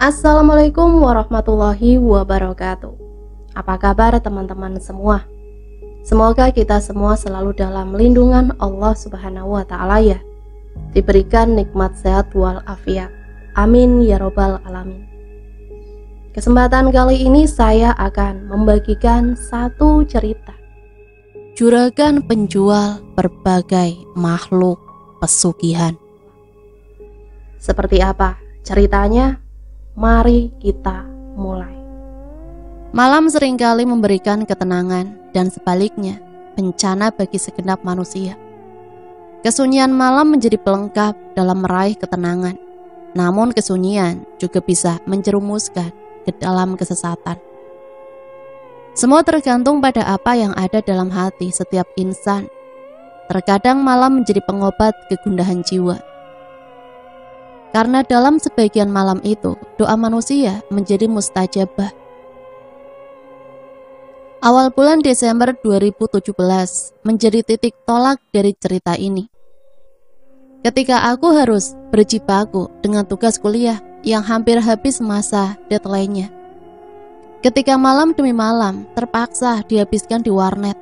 Assalamualaikum warahmatullahi wabarakatuh. Apa kabar teman-teman semua? Semoga kita semua selalu dalam lindungan Allah Subhanahu wa Ta'ala ya. Diberikan nikmat sehat walafiat. Amin ya robbal alamin. Kesempatan kali ini saya akan membagikan satu cerita. Juragan penjual berbagai makhluk pesugihan. Seperti apa ceritanya? Mari kita mulai. Malam seringkali memberikan ketenangan dan sebaliknya bencana bagi segenap manusia. Kesunyian malam menjadi pelengkap dalam meraih ketenangan. Namun kesunyian juga bisa menjerumuskan ke dalam kesesatan. Semua tergantung pada apa yang ada dalam hati setiap insan. Terkadang malam menjadi pengobat kegundahan jiwa. Karena dalam sebagian malam itu, doa manusia menjadi mustajabah. Awal bulan Desember 2017 menjadi titik tolak dari cerita ini. Ketika aku harus berjibaku dengan tugas kuliah yang hampir habis masa deadline-nya. Ketika malam demi malam terpaksa dihabiskan di warnet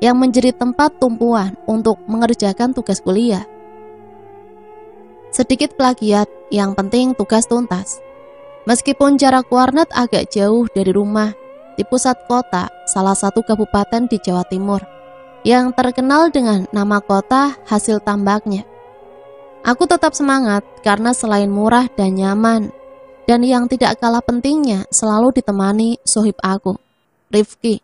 yang menjadi tempat tumpuan untuk mengerjakan tugas kuliah. Sedikit plagiat, yang penting tugas tuntas. Meskipun jarak warnet agak jauh dari rumah, di pusat kota, salah satu kabupaten di Jawa Timur, yang terkenal dengan nama kota hasil tambaknya. Aku tetap semangat karena selain murah dan nyaman, dan yang tidak kalah pentingnya selalu ditemani sohib aku, Rifki.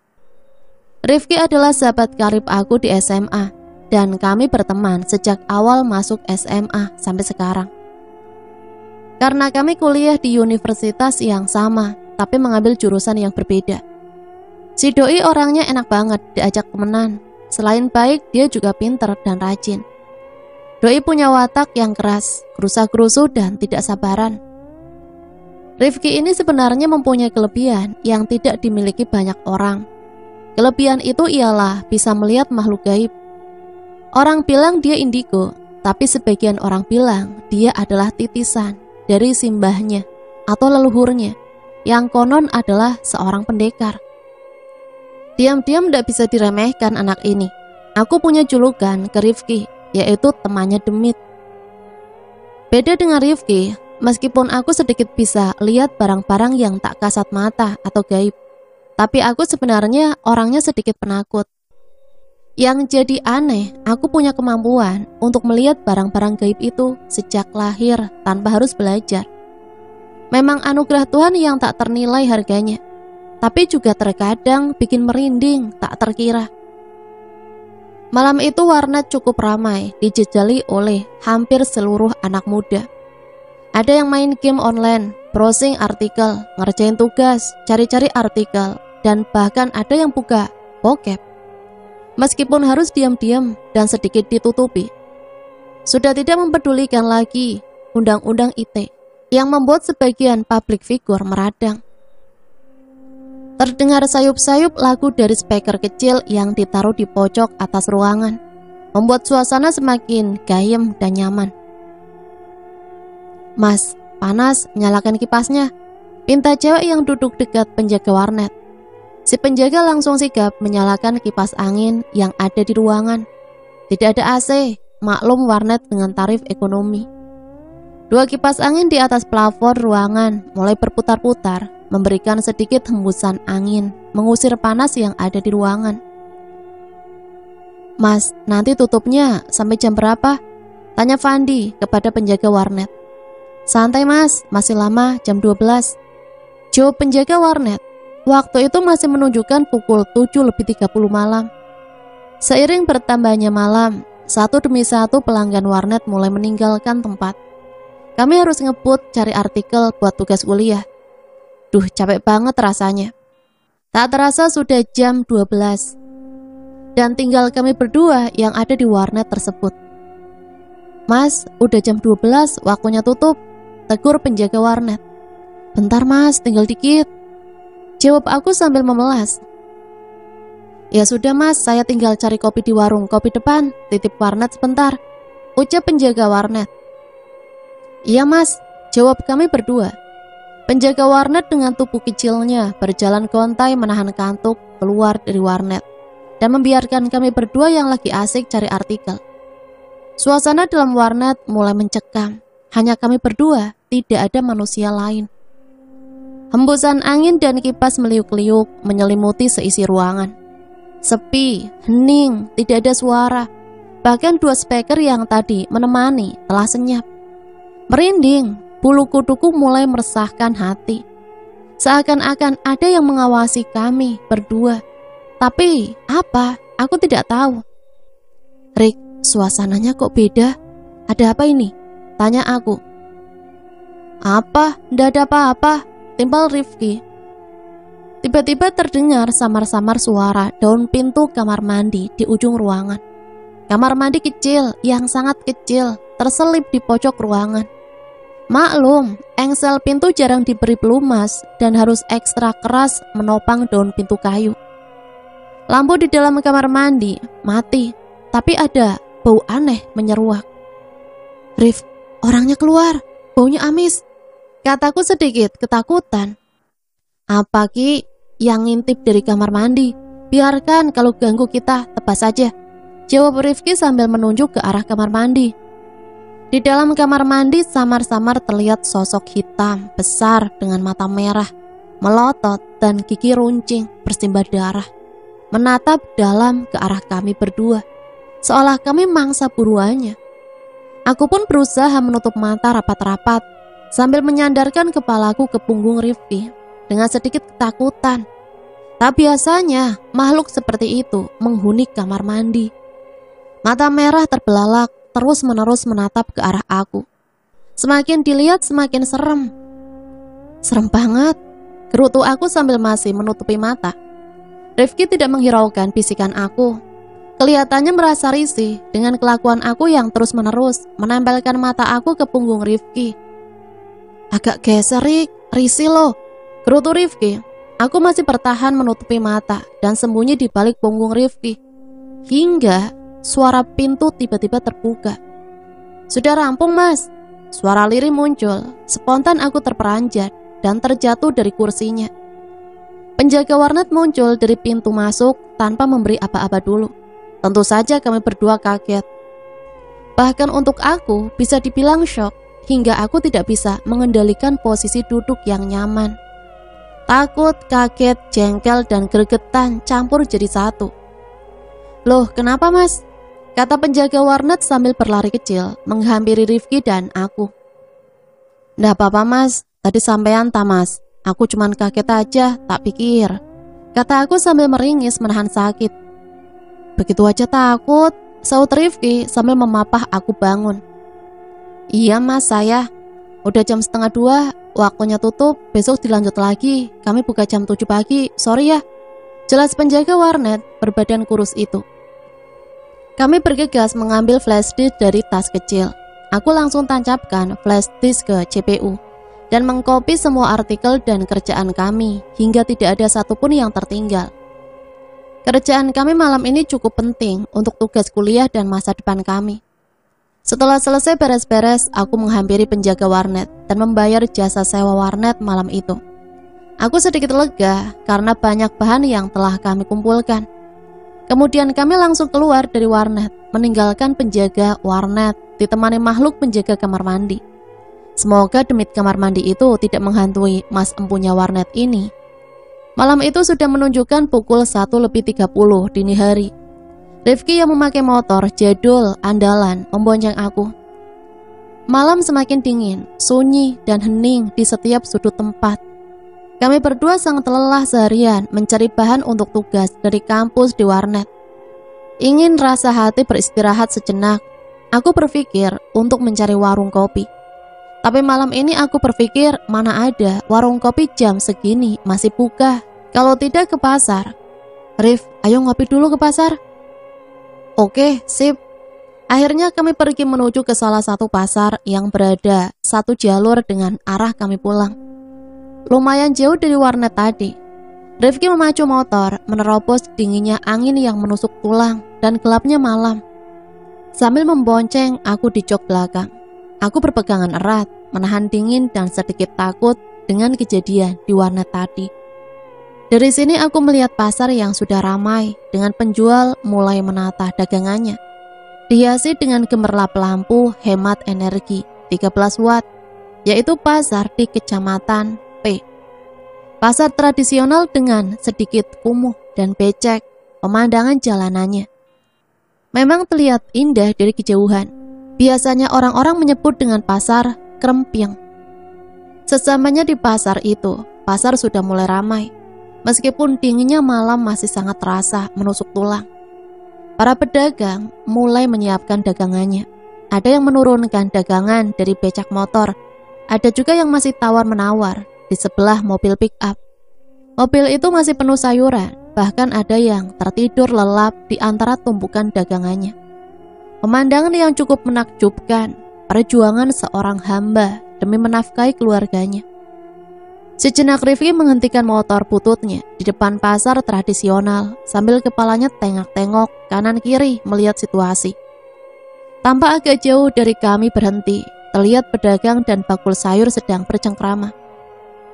Rifki adalah sahabat karib aku di SMA. Dan kami berteman sejak awal masuk SMA sampai sekarang. Karena kami kuliah di universitas yang sama, tapi mengambil jurusan yang berbeda. Si doi orangnya enak banget diajak temenan. Selain baik, dia juga pinter dan rajin. Doi punya watak yang keras, gerusa-gerusu dan tidak sabaran. Rifki ini sebenarnya mempunyai kelebihan yang tidak dimiliki banyak orang. Kelebihan itu ialah bisa melihat makhluk gaib. Orang bilang dia indigo, tapi sebagian orang bilang dia adalah titisan dari simbahnya atau leluhurnya, yang konon adalah seorang pendekar. Diam-diam tidak bisa diremehkan anak ini. Aku punya julukan ke Rifki, yaitu temannya demit. Beda dengan Rifki, meskipun aku sedikit bisa lihat barang-barang yang tak kasat mata atau gaib, tapi aku sebenarnya orangnya sedikit penakut. Yang jadi aneh, aku punya kemampuan untuk melihat barang-barang gaib itu sejak lahir tanpa harus belajar. Memang anugerah Tuhan yang tak ternilai harganya, tapi juga terkadang bikin merinding tak terkira. Malam itu warnet cukup ramai, dijejali oleh hampir seluruh anak muda. Ada yang main game online, browsing artikel, ngerjain tugas, cari-cari artikel, dan bahkan ada yang buka bokep. Meskipun harus diam-diam dan sedikit ditutupi. Sudah tidak mempedulikan lagi undang-undang ITE yang membuat sebagian public figure meradang. Terdengar sayup-sayup lagu dari speaker kecil yang ditaruh di pojok atas ruangan, membuat suasana semakin gayem dan nyaman. "Mas, panas, nyalakan kipasnya," pinta cewek yang duduk dekat penjaga warnet. Si penjaga langsung sigap menyalakan kipas angin yang ada di ruangan. Tidak ada AC, maklum warnet dengan tarif ekonomi. Dua kipas angin di atas plafon ruangan mulai berputar-putar, memberikan sedikit hembusan angin, mengusir panas yang ada di ruangan. "Mas, nanti tutupnya sampai jam berapa?" tanya Fandi kepada penjaga warnet. "Santai mas, masih lama, jam 12. Jawab penjaga warnet. Waktu itu masih menunjukkan pukul 7:30 malam. Seiring bertambahnya malam, satu demi satu pelanggan warnet mulai meninggalkan tempat. Kami harus ngebut cari artikel buat tugas kuliah. Duh, capek banget rasanya. Tak terasa sudah jam 12. Dan tinggal kami berdua yang ada di warnet tersebut. "Mas, udah jam 12, waktunya tutup," tegur penjaga warnet. "Bentar mas, tinggal dikit," jawab aku sambil memelas. "Ya sudah mas, saya tinggal cari kopi di warung kopi depan, titip warnet sebentar," ucap penjaga warnet. "Iya mas," jawab kami berdua. Penjaga warnet dengan tubuh kecilnya berjalan gontai menahan kantuk keluar dari warnet dan membiarkan kami berdua yang lagi asik cari artikel. Suasana dalam warnet mulai mencekam. Hanya kami berdua, tidak ada manusia lain. Hembusan angin dan kipas meliuk-liuk menyelimuti seisi ruangan. Sepi, hening, tidak ada suara. Bahkan 2 speaker yang tadi menemani telah senyap. Merinding, bulu kuduku mulai meresahkan hati. Seakan-akan ada yang mengawasi kami berdua. Tapi apa? Aku tidak tahu. Rick, suasananya kok beda? Ada apa ini? Tanya aku. Apa? Tidak ada apa-apa, timpal Rifki. Tiba-tiba terdengar samar-samar suara daun pintu kamar mandi di ujung ruangan. Kamar mandi kecil, yang sangat kecil, terselip di pojok ruangan. Maklum, engsel pintu jarang diberi pelumas dan harus ekstra keras menopang daun pintu kayu. Lampu di dalam kamar mandi mati, tapi ada bau aneh menyeruak. Rif, orangnya keluar, baunya amis, kataku sedikit ketakutan. Apa Ki? Yang ngintip dari kamar mandi? Biarkan, kalau ganggu kita, tebas saja, jawab Rifki sambil menunjuk ke arah kamar mandi. Di dalam kamar mandi samar-samar terlihat sosok hitam besar dengan mata merah, melotot dan gigi runcing bersimbah darah, menatap dalam ke arah kami berdua, seolah kami mangsa buruannya. Aku pun berusaha menutup mata rapat-rapat sambil menyandarkan kepalaku ke punggung Rifki dengan sedikit ketakutan. Tak biasanya makhluk seperti itu menghuni kamar mandi. Mata merah terbelalak terus-menerus menatap ke arah aku. Semakin dilihat semakin serem. Serem banget, gerutu aku sambil masih menutupi mata. Rifki tidak menghiraukan bisikan aku. Kelihatannya merasa risih dengan kelakuan aku yang terus-menerus menempelkan mata aku ke punggung Rifki. Agak geser, Rik, risih loh, gerutu Rifki. Aku masih bertahan menutupi mata dan sembunyi di balik punggung Rifki. Hingga suara pintu tiba-tiba terbuka. Sudah rampung, Mas. Suara lirih muncul. Spontan aku terperanjat dan terjatuh dari kursinya. Penjaga warnet muncul dari pintu masuk tanpa memberi apa-apa dulu. Tentu saja kami berdua kaget. Bahkan untuk aku bisa dibilang shock, hingga aku tidak bisa mengendalikan posisi duduk yang nyaman. Takut, kaget, jengkel, dan gregetan campur jadi satu. Loh, kenapa, Mas? Kata penjaga warnet sambil berlari kecil menghampiri Rifki dan aku. Nggak apa-apa, Mas, tadi sampean tak, Mas. Aku cuman kaget aja, tak pikir, kata aku sambil meringis menahan sakit. Begitu aja takut, saut Rifki sambil memapah aku bangun. Iya, Mas, saya. Udah jam 1:30, waktunya tutup, besok dilanjut lagi. Kami buka jam 7 pagi, sorry ya, jelas penjaga warnet berbadan kurus itu. Kami bergegas mengambil flash disk dari tas kecil. Aku langsung tancapkan flash disk ke CPU dan mengcopy semua artikel dan kerjaan kami hingga tidak ada satupun yang tertinggal. Kerjaan kami malam ini cukup penting untuk tugas kuliah dan masa depan kami. Setelah selesai beres-beres, aku menghampiri penjaga warnet dan membayar jasa sewa warnet malam itu. Aku sedikit lega karena banyak bahan yang telah kami kumpulkan. Kemudian kami langsung keluar dari warnet, meninggalkan penjaga warnet ditemani makhluk penjaga kamar mandi. Semoga demit kamar mandi itu tidak menghantui mas empunya warnet ini. Malam itu sudah menunjukkan pukul 1:30 dini hari. Rifki yang memakai motor jadul andalan membonceng aku. Malam semakin dingin, sunyi dan hening di setiap sudut tempat. Kami berdua sangat lelah seharian mencari bahan untuk tugas dari kampus di warnet. Ingin rasa hati beristirahat sejenak, aku berpikir untuk mencari warung kopi. Tapi malam ini aku berpikir mana ada warung kopi jam segini masih buka. Kalau tidak ke pasar. Rif, ayo ngopi dulu ke pasar. Oke, sip. Akhirnya kami pergi menuju ke salah satu pasar yang berada satu jalur dengan arah kami pulang. Lumayan jauh dari warnet tadi. Rifki memacu motor, menerobos dinginnya angin yang menusuk tulang dan gelapnya malam. Sambil membonceng aku di jok belakang. Aku berpegangan erat, menahan dingin dan sedikit takut dengan kejadian di warnet tadi. Dari sini aku melihat pasar yang sudah ramai dengan penjual mulai menata dagangannya. Dihiasi dengan gemerlap lampu hemat energi 13 watt, yaitu pasar di Kecamatan P. Pasar tradisional dengan sedikit kumuh dan becek pemandangan jalanannya. Memang terlihat indah dari kejauhan. Biasanya orang-orang menyebut dengan pasar Krempyeng. Sesamanya di pasar itu, pasar sudah mulai ramai. Meskipun dinginnya malam masih sangat terasa menusuk tulang. Para pedagang mulai menyiapkan dagangannya. Ada yang menurunkan dagangan dari becak motor. Ada juga yang masih tawar-menawar di sebelah mobil pick-up. Mobil itu masih penuh sayuran. Bahkan ada yang tertidur lelap di antara tumpukan dagangannya. Pemandangan yang cukup menakjubkan. Perjuangan seorang hamba demi menafkahi keluarganya. Sejenak Rifki menghentikan motor bututnya di depan pasar tradisional sambil kepalanya tengok-tengok kanan kiri melihat situasi. Tampak agak jauh dari kami berhenti, terlihat pedagang dan bakul sayur sedang bercengkrama.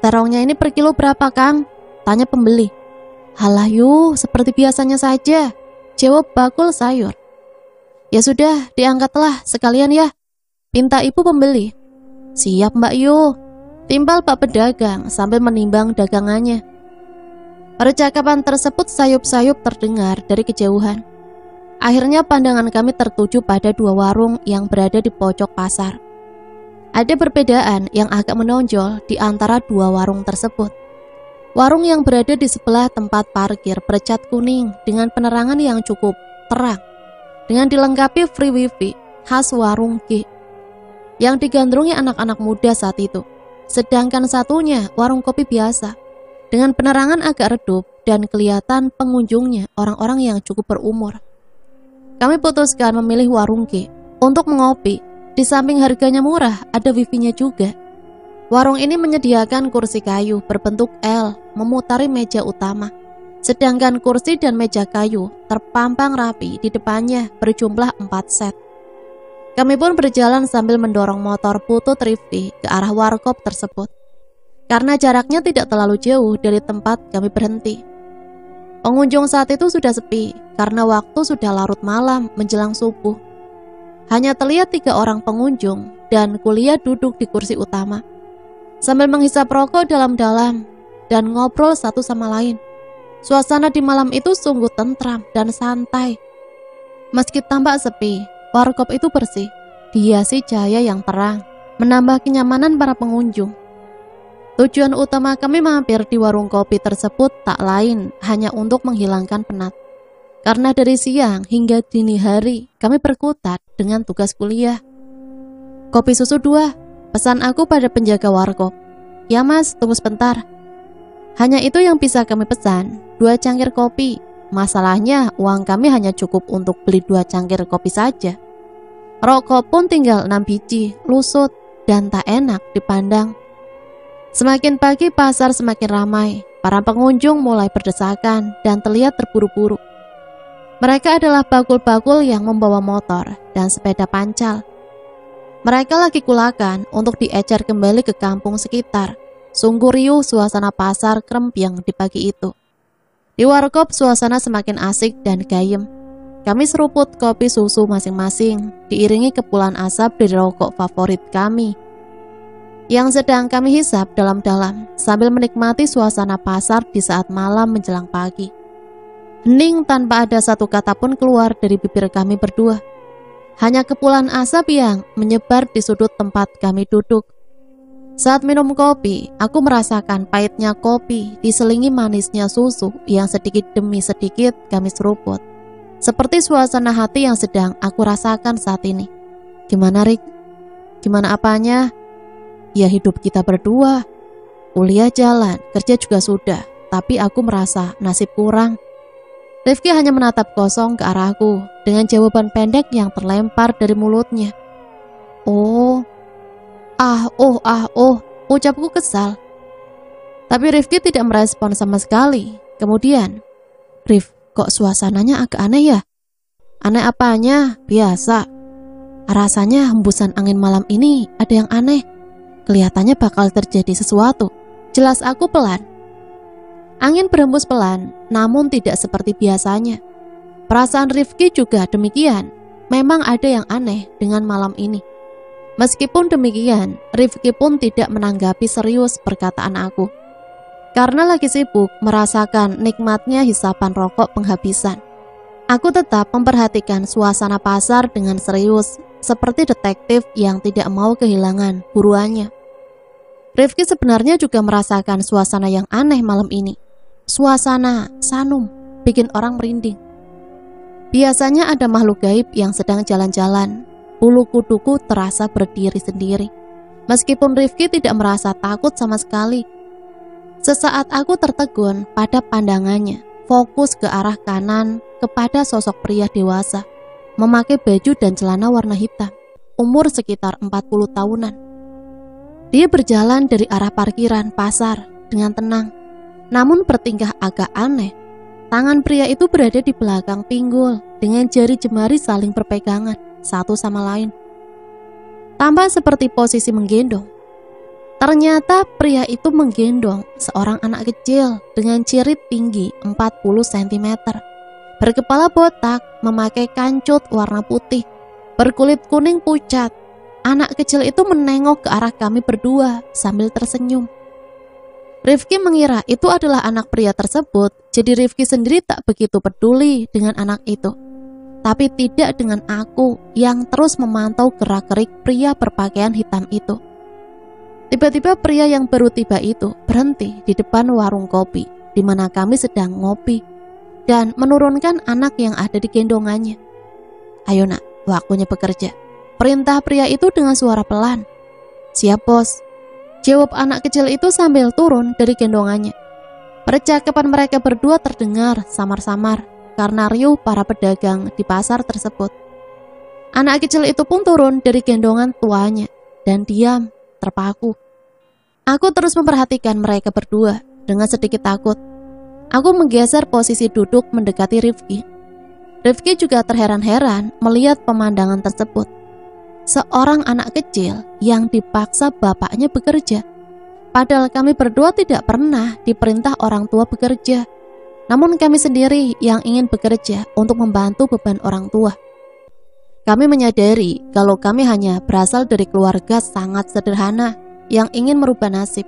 "Terongnya ini per kilo berapa, Kang?" tanya pembeli. "Halah yuk, seperti biasanya saja," jawab bakul sayur. "Ya sudah, diangkatlah sekalian ya," pinta ibu pembeli. "Siap Mbak Yu," timpal Pak pedagang sambil menimbang dagangannya. Percakapan tersebut sayup-sayup terdengar dari kejauhan. Akhirnya pandangan kami tertuju pada dua warung yang berada di pojok pasar. Ada perbedaan yang agak menonjol di antara dua warung tersebut. Warung yang berada di sebelah tempat parkir bercat kuning dengan penerangan yang cukup terang, dengan dilengkapi free wifi khas warung G, yang digandrungi anak-anak muda saat itu. Sedangkan satunya warung kopi biasa dengan penerangan agak redup dan kelihatan pengunjungnya orang-orang yang cukup berumur. Kami putuskan memilih warung G untuk mengopi. Di samping harganya murah, ada wifi-nya juga. Warung ini menyediakan kursi kayu berbentuk L memutari meja utama. Sedangkan kursi dan meja kayu terpampang rapi di depannya berjumlah 4 set. Kami pun berjalan sambil mendorong motor butut Rifki ke arah warkop tersebut. Karena jaraknya tidak terlalu jauh dari tempat kami berhenti. Pengunjung saat itu sudah sepi karena waktu sudah larut malam menjelang subuh. Hanya terlihat 3 orang pengunjung dan kuliah duduk di kursi utama sambil menghisap rokok dalam-dalam dan ngobrol satu sama lain. Suasana di malam itu sungguh tentram dan santai. Meski tampak sepi, warkop itu bersih, dihiasi cahaya yang terang, menambah kenyamanan para pengunjung. Tujuan utama kami mampir di warung kopi tersebut tak lain hanya untuk menghilangkan penat. Karena dari siang hingga dini hari kami berkutat dengan tugas kuliah. "Kopi susu 2, pesan aku pada penjaga warkop." "Ya mas, tunggu sebentar." Hanya itu yang bisa kami pesan, 2 cangkir kopi. Masalahnya uang kami hanya cukup untuk beli 2 cangkir kopi saja. Rokok pun tinggal 6 biji, lusut dan tak enak dipandang. Semakin pagi pasar semakin ramai. Para pengunjung mulai berdesakan dan terlihat terburu-buru. Mereka adalah bakul-bakul yang membawa motor dan sepeda pancal. Mereka lagi kulakan untuk diecer kembali ke kampung sekitar. Sungguh riuh suasana pasar Krempyeng di pagi itu. Di warkop suasana semakin asik dan gayem. Kami seruput kopi susu masing-masing, diiringi kepulan asap dari rokok favorit kami yang sedang kami hisap dalam-dalam sambil menikmati suasana pasar di saat malam menjelang pagi. Hening tanpa ada satu kata pun keluar dari bibir kami berdua. Hanya kepulan asap yang menyebar di sudut tempat kami duduk. Saat minum kopi, aku merasakan pahitnya kopi diselingi manisnya susu yang sedikit demi sedikit kami seruput. Seperti suasana hati yang sedang aku rasakan saat ini. "Gimana Rik? Gimana apanya?" "Ya hidup kita berdua. Kuliah jalan, kerja juga sudah, tapi aku merasa nasib kurang." Rifki hanya menatap kosong ke arahku dengan jawaban pendek yang terlempar dari mulutnya. "Oh, ucapku kesal. Tapi Rifki tidak merespon sama sekali. Kemudian, "Rif, kok suasananya agak aneh ya?" "Aneh apanya? Biasa. Rasanya hembusan angin malam ini ada yang aneh. Kelihatannya bakal terjadi sesuatu," Jelas aku pelan. Angin berhembus pelan, namun tidak seperti biasanya. Perasaan Rifki juga demikian. Memang ada yang aneh dengan malam ini. Meskipun demikian, Rifki pun tidak menanggapi serius perkataan aku. Karena lagi sibuk merasakan nikmatnya hisapan rokok penghabisan. Aku tetap memperhatikan suasana pasar dengan serius, seperti detektif yang tidak mau kehilangan buruannya. Rifki sebenarnya juga merasakan suasana yang aneh malam ini. Suasana sanum, bikin orang merinding. Biasanya ada makhluk gaib yang sedang jalan-jalan. Bulu kuduku terasa berdiri sendiri. Meskipun Rifki tidak merasa takut sama sekali. Sesaat aku tertegun pada pandangannya, fokus ke arah kanan kepada sosok pria dewasa, memakai baju dan celana warna hitam, umur sekitar 40 tahunan. Dia berjalan dari arah parkiran pasar dengan tenang, namun bertingkah agak aneh. Tangan pria itu berada di belakang pinggul dengan jari jemari saling berpegangan satu sama lain. Tampak seperti posisi menggendong. Ternyata pria itu menggendong seorang anak kecil dengan cirit tinggi 40 cm. Berkepala botak, memakai kancut warna putih, berkulit kuning pucat. Anak kecil itu menengok ke arah kami berdua sambil tersenyum. Rifki mengira itu adalah anak pria tersebut, jadi Rifki sendiri tak begitu peduli dengan anak itu. Tapi tidak dengan aku yang terus memantau gerak-gerik pria berpakaian hitam itu. Tiba-tiba pria yang baru tiba itu berhenti di depan warung kopi di mana kami sedang ngopi dan menurunkan anak yang ada di gendongannya. "Ayo nak, waktunya bekerja," perintah pria itu dengan suara pelan. "Siap bos," jawab anak kecil itu sambil turun dari gendongannya. Percakapan mereka berdua terdengar samar-samar karena riuh para pedagang di pasar tersebut. Anak kecil itu pun turun dari gendongan tuanya dan diam, terpaku. Aku terus memperhatikan mereka berdua dengan sedikit takut. Aku menggeser posisi duduk mendekati Rifki. Rifki juga terheran-heran melihat pemandangan tersebut. Seorang anak kecil yang dipaksa bapaknya bekerja. Padahal kami berdua tidak pernah diperintah orang tua bekerja. Namun kami sendiri yang ingin bekerja untuk membantu beban orang tua. Kami menyadari kalau kami hanya berasal dari keluarga sangat sederhana yang ingin merubah nasib.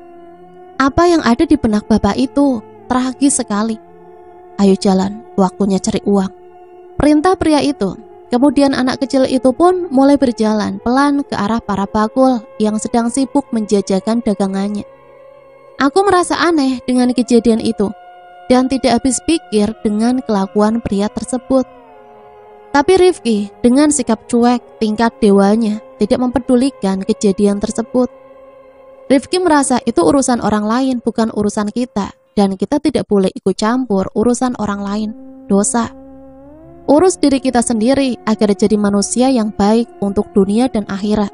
Apa yang ada di benak bapak itu tragis sekali. "Ayo jalan, waktunya cari uang," perintah pria itu. Kemudian anak kecil itu pun mulai berjalan pelan ke arah para bakul yang sedang sibuk menjajakan dagangannya. Aku merasa aneh dengan kejadian itu dan tidak habis pikir dengan kelakuan pria tersebut. Tapi Rifki dengan sikap cuek tingkat dewanya tidak mempedulikan kejadian tersebut. Rifki merasa itu urusan orang lain, bukan urusan kita, dan kita tidak boleh ikut campur urusan orang lain. Dosa. Urus diri kita sendiri agar jadi manusia yang baik untuk dunia dan akhirat.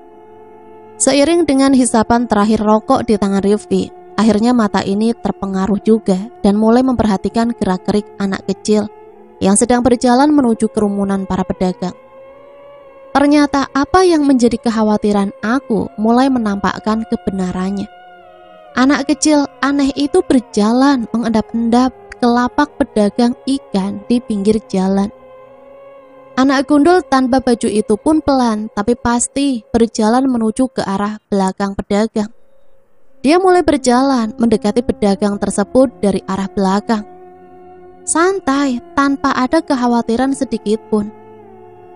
Seiring dengan hisapan terakhir rokok di tangan Rifki, akhirnya mata ini terpengaruh juga dan mulai memperhatikan gerak-gerik anak kecil yang sedang berjalan menuju kerumunan para pedagang. Ternyata apa yang menjadi kekhawatiran aku mulai menampakkan kebenarannya. Anak kecil aneh itu berjalan mengendap-endap ke lapak pedagang ikan di pinggir jalan. Anak gundul tanpa baju itu pun pelan tapi pasti berjalan menuju ke arah belakang pedagang. Dia mulai berjalan mendekati pedagang tersebut dari arah belakang. Santai, tanpa ada kekhawatiran sedikit pun.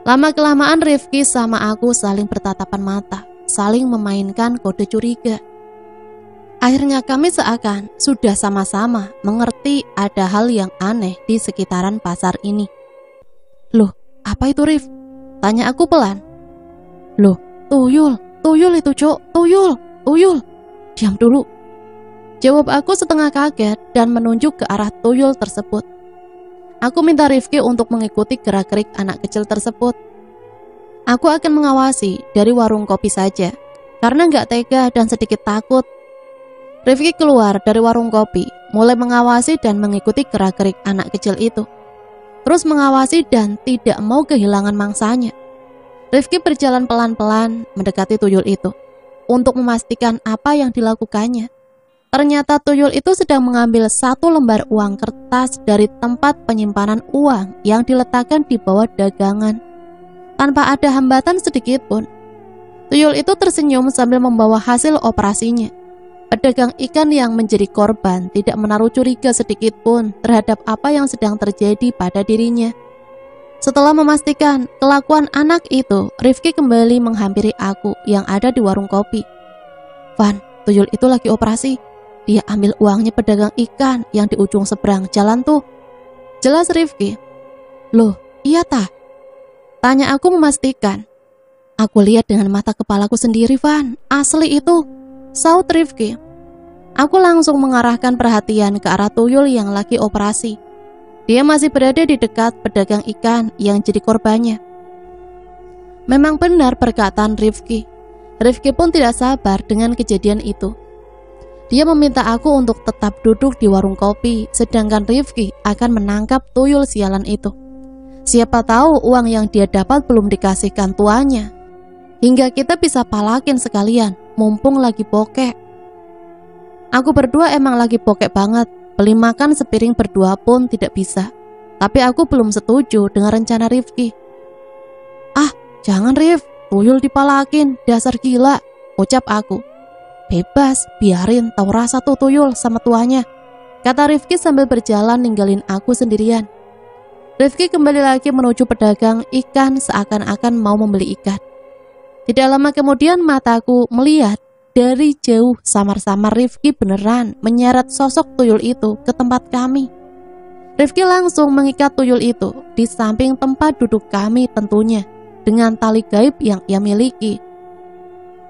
Lama-kelamaan Rifki sama aku saling bertatapan mata, saling memainkan kode curiga. Akhirnya kami seakan sudah sama-sama mengerti ada hal yang aneh di sekitaran pasar ini. "Loh, apa itu Rif?" tanya aku pelan. "Loh, tuyul itu cok, tuyul. Diam dulu," jawab aku setengah kaget dan menunjuk ke arah tuyul tersebut. Aku minta Rifki untuk mengikuti gerak-gerik anak kecil tersebut. Aku akan mengawasi dari warung kopi saja, karena gak tega dan sedikit takut. Rifki keluar dari warung kopi, mulai mengawasi dan mengikuti gerak-gerik anak kecil itu. Terus mengawasi dan tidak mau kehilangan mangsanya. Rifki berjalan pelan-pelan mendekati tuyul itu untuk memastikan apa yang dilakukannya. Ternyata tuyul itu sedang mengambil satu lembar uang kertas dari tempat penyimpanan uang yang diletakkan di bawah dagangan. Tanpa ada hambatan sedikit pun, tuyul itu tersenyum sambil membawa hasil operasinya. Pedagang ikan yang menjadi korban tidak menaruh curiga sedikit pun terhadap apa yang sedang terjadi pada dirinya. Setelah memastikan kelakuan anak itu, Rifki kembali menghampiri aku yang ada di warung kopi. "Van, tuyul itu lagi operasi. Dia ambil uangnya pedagang ikan yang di ujung seberang jalan tuh," jelas Rifki. "Loh, iya tah?" tanya aku memastikan. "Aku lihat dengan mata kepalaku sendiri, Van. Asli itu," saut Rifki. Aku langsung mengarahkan perhatian ke arah tuyul yang lagi operasi. Dia masih berada di dekat pedagang ikan yang jadi korbannya. Memang benar perkataan Rifki. Rifki pun tidak sabar dengan kejadian itu. Dia meminta aku untuk tetap duduk di warung kopi, sedangkan Rifki akan menangkap tuyul sialan itu. Siapa tahu uang yang dia dapat belum dikasihkan tuannya. Hingga kita bisa palakin sekalian, mumpung lagi bokek. Aku berdua emang lagi bokek banget, beli makan sepiring berdua pun tidak bisa. Tapi aku belum setuju dengan rencana Rifki. "Ah, jangan Rif, tuyul dipalakin, dasar gila," ucap aku. "Bebas, biarin tahu rasa tuh tuyul sama tuanya," kata Rifki sambil berjalan ninggalin aku sendirian. Rifki kembali lagi menuju pedagang ikan seakan-akan mau membeli ikan. Tidak lama kemudian mataku melihat dari jauh samar-samar Rifki beneran menyeret sosok tuyul itu ke tempat kami. Rifki langsung mengikat tuyul itu di samping tempat duduk kami tentunya dengan tali gaib yang ia miliki.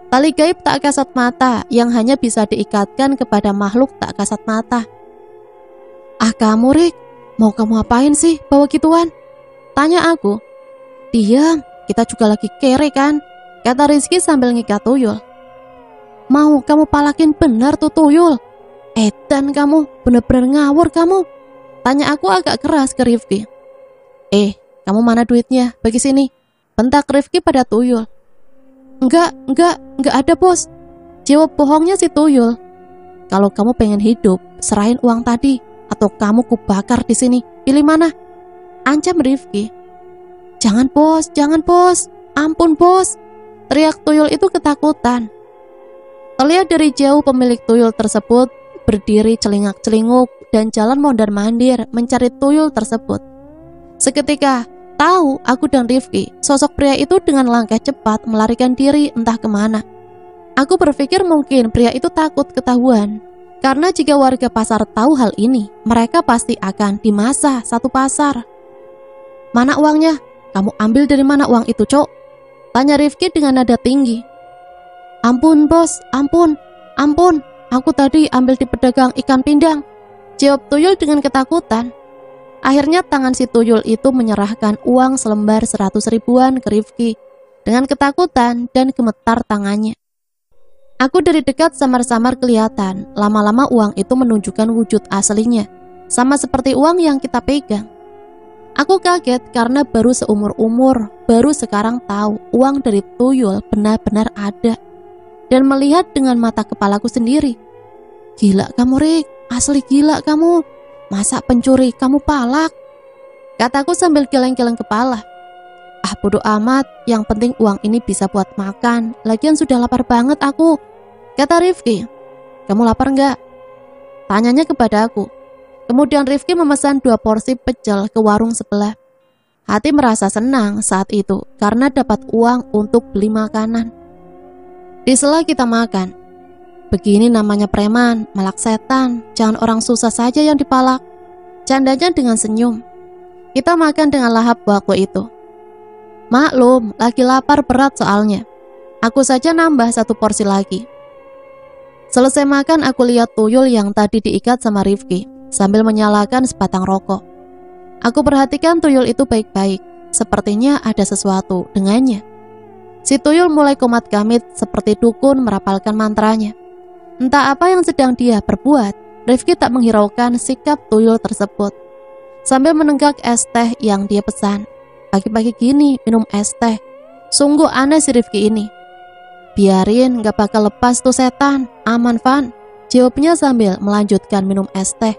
Tali gaib tak kasat mata yang hanya bisa diikatkan kepada makhluk tak kasat mata. "Ah kamu Rik, mau kamu apain sih bawa gituan?" tanya aku. "Diam, kita juga lagi kere kan," kata Rizky sambil ngikat tuyul. "Mau kamu palakin benar tuh tuyul? Edan kamu, bener-bener ngawur kamu," tanya aku agak keras ke Rifki. Kamu mana duitnya? Bagi sini," bentak Rifki pada tuyul. Enggak ada bos," jawab bohongnya si tuyul. "Kalau kamu pengen hidup, serahin uang tadi, atau kamu kubakar di sini. Pilih mana?" ancam Rifki. Jangan bos, ampun bos," teriak tuyul itu ketakutan. Terlihat dari jauh pemilik tuyul tersebut berdiri celingak-celinguk dan jalan mondar-mandir mencari tuyul tersebut. Seketika tahu aku dan Rifki, sosok pria itu dengan langkah cepat melarikan diri entah kemana. Aku berpikir mungkin pria itu takut ketahuan, karena jika warga pasar tahu hal ini, mereka pasti akan dimasa satu pasar. "Mana uangnya? Kamu ambil dari mana uang itu, Cok?" tanya Rifki dengan nada tinggi. "Ampun bos, ampun, aku tadi ambil di pedagang ikan pindang," jawab tuyul dengan ketakutan. Akhirnya tangan si tuyul itu menyerahkan uang selembar 100 ribuan ke Rifki dengan ketakutan dan gemetar tangannya. Aku dari dekat samar-samar kelihatan, lama-lama uang itu menunjukkan wujud aslinya, sama seperti uang yang kita pegang. Aku kaget karena baru seumur-umur, baru sekarang tahu uang dari tuyul benar-benar ada, dan melihat dengan mata kepalaku sendiri. "Gila kamu Rik, asli gila kamu. Masa pencuri kamu palak?" kataku sambil geleng-geleng kepala. "Ah bodo amat, yang penting uang ini bisa buat makan. Lagian sudah lapar banget aku," kata Rifki. "Kamu lapar enggak?" tanyanya kepada aku. Kemudian Rifki memesan 2 porsi pecel ke warung sebelah. Hati merasa senang saat itu karena dapat uang untuk beli makanan. Di sela kita makan. "Begini namanya preman, malak setan, jangan orang susah saja yang dipalak," candanya dengan senyum. Kita makan dengan lahap waktu itu. Maklum, lagi lapar berat soalnya. Aku saja nambah 1 porsi lagi. Selesai makan, aku lihat tuyul yang tadi diikat sama Rifki sambil menyalakan sebatang rokok. Aku perhatikan tuyul itu baik-baik. Sepertinya ada sesuatu dengannya. Si tuyul mulai komat kamit seperti dukun merapalkan mantranya. Entah apa yang sedang dia perbuat, Rifki tak menghiraukan sikap tuyul tersebut. Sambil menenggak es teh yang dia pesan. Pagi-pagi gini minum es teh. Sungguh aneh si Rifki ini. "Biarin, gak bakal lepas tuh setan, aman Van," jawabnya sambil melanjutkan minum es teh.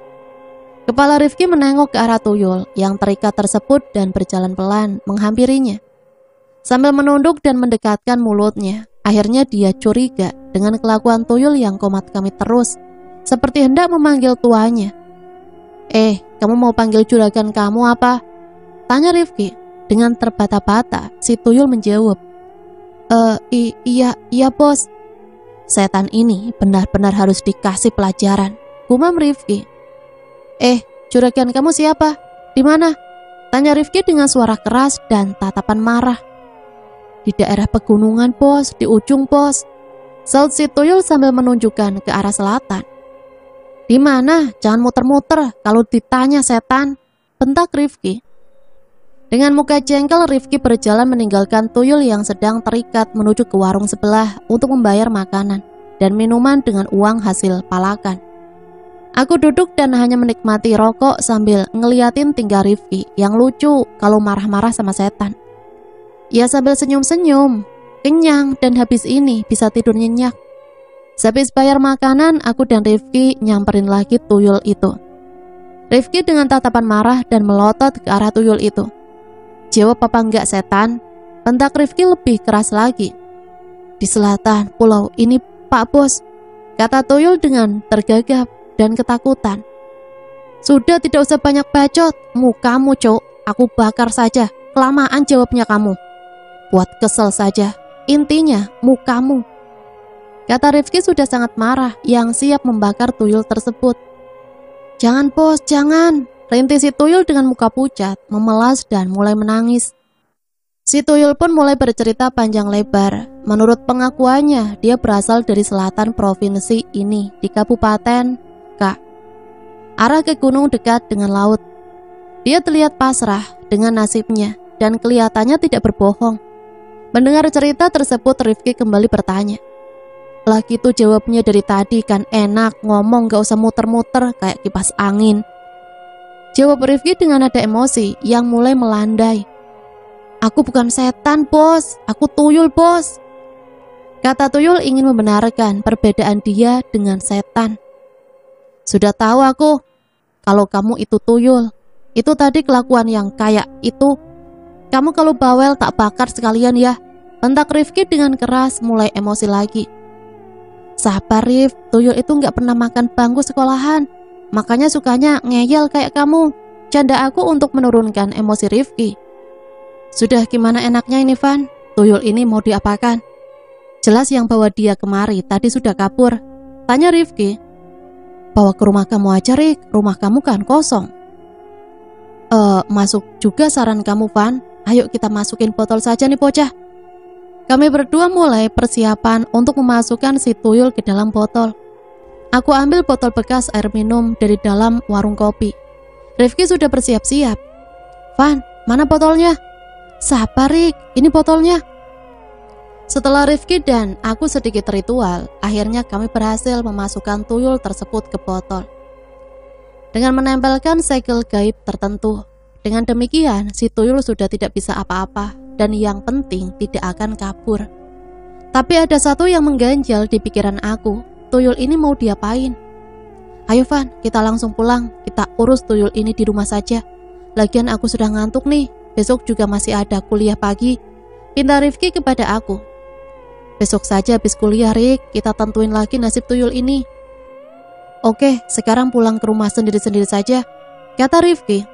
Kepala Rifki menengok ke arah tuyul yang terikat tersebut dan berjalan pelan menghampirinya. Sambil menunduk dan mendekatkan mulutnya, akhirnya dia curiga dengan kelakuan tuyul yang komat kamit terus, seperti hendak memanggil tuanya. Kamu mau panggil juragan kamu apa? Tanya Rifki. Dengan terbata-bata, si tuyul menjawab, Iya bos. Setan ini benar-benar harus dikasih pelajaran, gumam Rifki. Juragan kamu siapa? Di mana? Tanya Rifki dengan suara keras dan tatapan marah. Di daerah pegunungan bos, di ujung bos, saut si tuyul sambil menunjukkan ke arah selatan. Di mana? Jangan muter-muter, kalau ditanya setan, bentak Rifki. Dengan muka jengkel, Rifki berjalan meninggalkan tuyul yang sedang terikat menuju ke warung sebelah untuk membayar makanan dan minuman dengan uang hasil palakan. Aku duduk dan hanya menikmati rokok sambil ngeliatin tingkah Rifki yang lucu kalau marah-marah sama setan. Ya sambil senyum-senyum, kenyang dan habis ini bisa tidur nyenyak. Sehabis bayar makanan, aku dan Rifki nyamperin lagi tuyul itu. Rifki dengan tatapan marah dan melotot ke arah tuyul itu. Jawab apa enggak setan? Bentak Rifki lebih keras lagi. Di selatan pulau ini Pak Bos, kata tuyul dengan tergagap dan ketakutan. Sudah tidak usah banyak bacot, mukamu cok, aku bakar saja, kelamaan jawabnya kamu. Buat kesel saja, intinya mukamu. Kata Rifki sudah sangat marah yang siap membakar tuyul tersebut. Jangan bos, jangan, rintih si tuyul dengan muka pucat, memelas dan mulai menangis. Si tuyul pun mulai bercerita panjang lebar. Menurut pengakuannya, dia berasal dari selatan provinsi ini di Kabupaten K, arah ke gunung dekat dengan laut. Dia terlihat pasrah dengan nasibnya dan kelihatannya tidak berbohong. Mendengar cerita tersebut, Rifki kembali bertanya. Lah gitu jawabnya dari tadi kan enak, ngomong gak usah muter-muter kayak kipas angin. Jawab Rifki dengan nada emosi yang mulai melandai. Aku bukan setan bos, aku tuyul bos. Kata tuyul ingin membenarkan perbedaan dia dengan setan. Sudah tahu aku, kalau kamu itu tuyul. Itu tadi kelakuan yang kayak itu. Kamu kalau bawel tak bakar sekalian ya. Bentak Rifki dengan keras mulai emosi lagi. Sabar Rif, tuyul itu gak pernah makan bangku sekolahan, makanya sukanya ngeyel kayak kamu. Canda aku untuk menurunkan emosi Rifki. Sudah gimana enaknya ini Van? Tuyul ini mau diapakan? Jelas yang bawa dia kemari tadi sudah kabur. Tanya Rifki. Bawa ke rumah kamu aja Rik, rumah kamu kan kosong. Masuk juga saran kamu Van. Ayo kita masukin botol saja nih bocah. Kami berdua mulai persiapan untuk memasukkan si tuyul ke dalam botol. Aku ambil botol bekas air minum dari dalam warung kopi. Rifki sudah bersiap-siap. Van, mana botolnya? Sabar Rik, ini botolnya. Setelah Rifki dan aku sedikit ritual, akhirnya kami berhasil memasukkan tuyul tersebut ke botol dengan menempelkan segel gaib tertentu. Dengan demikian, si tuyul sudah tidak bisa apa-apa dan yang penting tidak akan kabur. Tapi ada satu yang mengganjal di pikiran aku. Tuyul ini mau diapain? Ayo Van, kita langsung pulang. Kita urus tuyul ini di rumah saja. Lagian aku sudah ngantuk nih. Besok juga masih ada kuliah pagi. Pinta Rifki kepada aku. Besok saja habis kuliah Rik, kita tentuin lagi nasib tuyul ini. Oke, sekarang pulang ke rumah sendiri-sendiri saja, kata Rifki.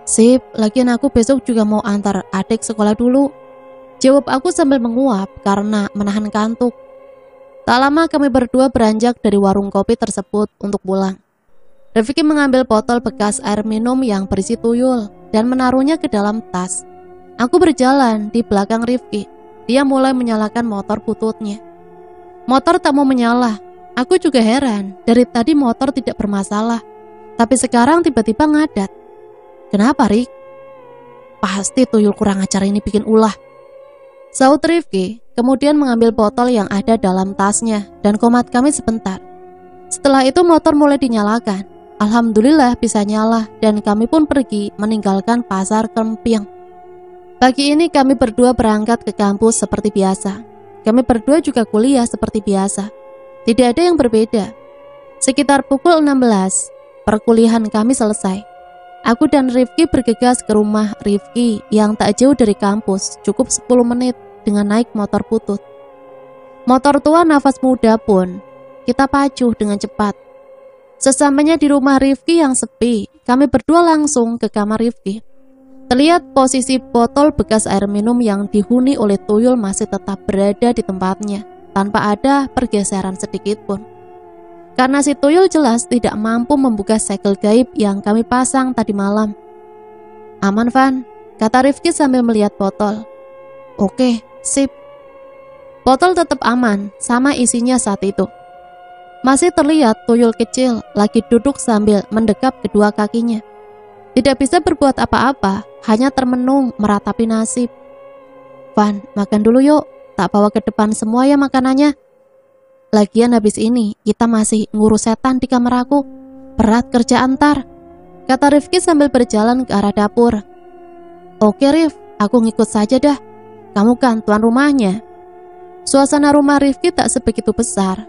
Sip, lagian aku besok juga mau antar adik sekolah dulu, jawab aku sambil menguap karena menahan kantuk. Tak lama kami berdua beranjak dari warung kopi tersebut untuk pulang. Rifki mengambil botol bekas air minum yang berisi tuyul dan menaruhnya ke dalam tas. Aku berjalan di belakang Rifki. Dia mulai menyalakan motor bututnya. Motor tak mau menyala. Aku juga heran, dari tadi motor tidak bermasalah, tapi sekarang tiba-tiba ngadat. Kenapa Rik? Pasti tuyul kurang ajar ini bikin ulah, saut Rifki, kemudian mengambil botol yang ada dalam tasnya dan komat kami sebentar. Setelah itu motor mulai dinyalakan. Alhamdulillah bisa nyala dan kami pun pergi meninggalkan pasar Kempiang. Pagi ini kami berdua berangkat ke kampus seperti biasa. Kami berdua juga kuliah seperti biasa. Tidak ada yang berbeda. Sekitar pukul 16, perkuliahan kami selesai. Aku dan Rifki bergegas ke rumah Rifki yang tak jauh dari kampus, cukup 10 menit dengan naik motor butut. Motor tua nafas muda pun kita pacu dengan cepat. Sesampainya di rumah Rifki yang sepi, kami berdua langsung ke kamar Rifki. Terlihat posisi botol bekas air minum yang dihuni oleh tuyul masih tetap berada di tempatnya, tanpa ada pergeseran sedikit pun. Karena si tuyul jelas tidak mampu membuka segel gaib yang kami pasang tadi malam. Aman, Van, kata Rifki sambil melihat botol. Oke, sip. Botol tetap aman, sama isinya saat itu. Masih terlihat tuyul kecil lagi duduk sambil mendekap kedua kakinya. Tidak bisa berbuat apa-apa, hanya termenung meratapi nasib. Van, makan dulu yuk, tak bawa ke depan semua ya makanannya. Lagian habis ini kita masih ngurus setan di kamar aku. Berat kerjaan ntar, kata Rifki sambil berjalan ke arah dapur. Oke Rif, aku ngikut saja dah. Kamu kan tuan rumahnya. Suasana rumah Rifki tak sebegitu besar.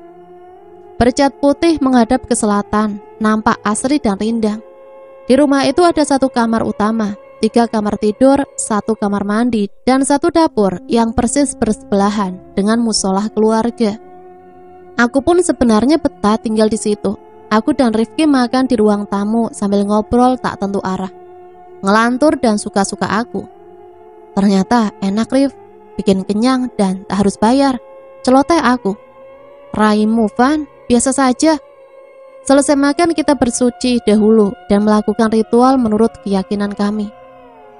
Bercat putih menghadap ke selatan, nampak asri dan rindang. Di rumah itu ada 1 kamar utama, 3 kamar tidur, 1 kamar mandi, dan 1 dapur yang persis bersebelahan dengan musola keluarga. Aku pun sebenarnya betah tinggal di situ. Aku dan Rifki makan di ruang tamu sambil ngobrol tak tentu arah, ngelantur dan suka-suka aku. Ternyata enak Rif, bikin kenyang dan tak harus bayar, celoteh aku. Raimu Van, biasa saja. Selesai makan kita bersuci dahulu dan melakukan ritual menurut keyakinan kami.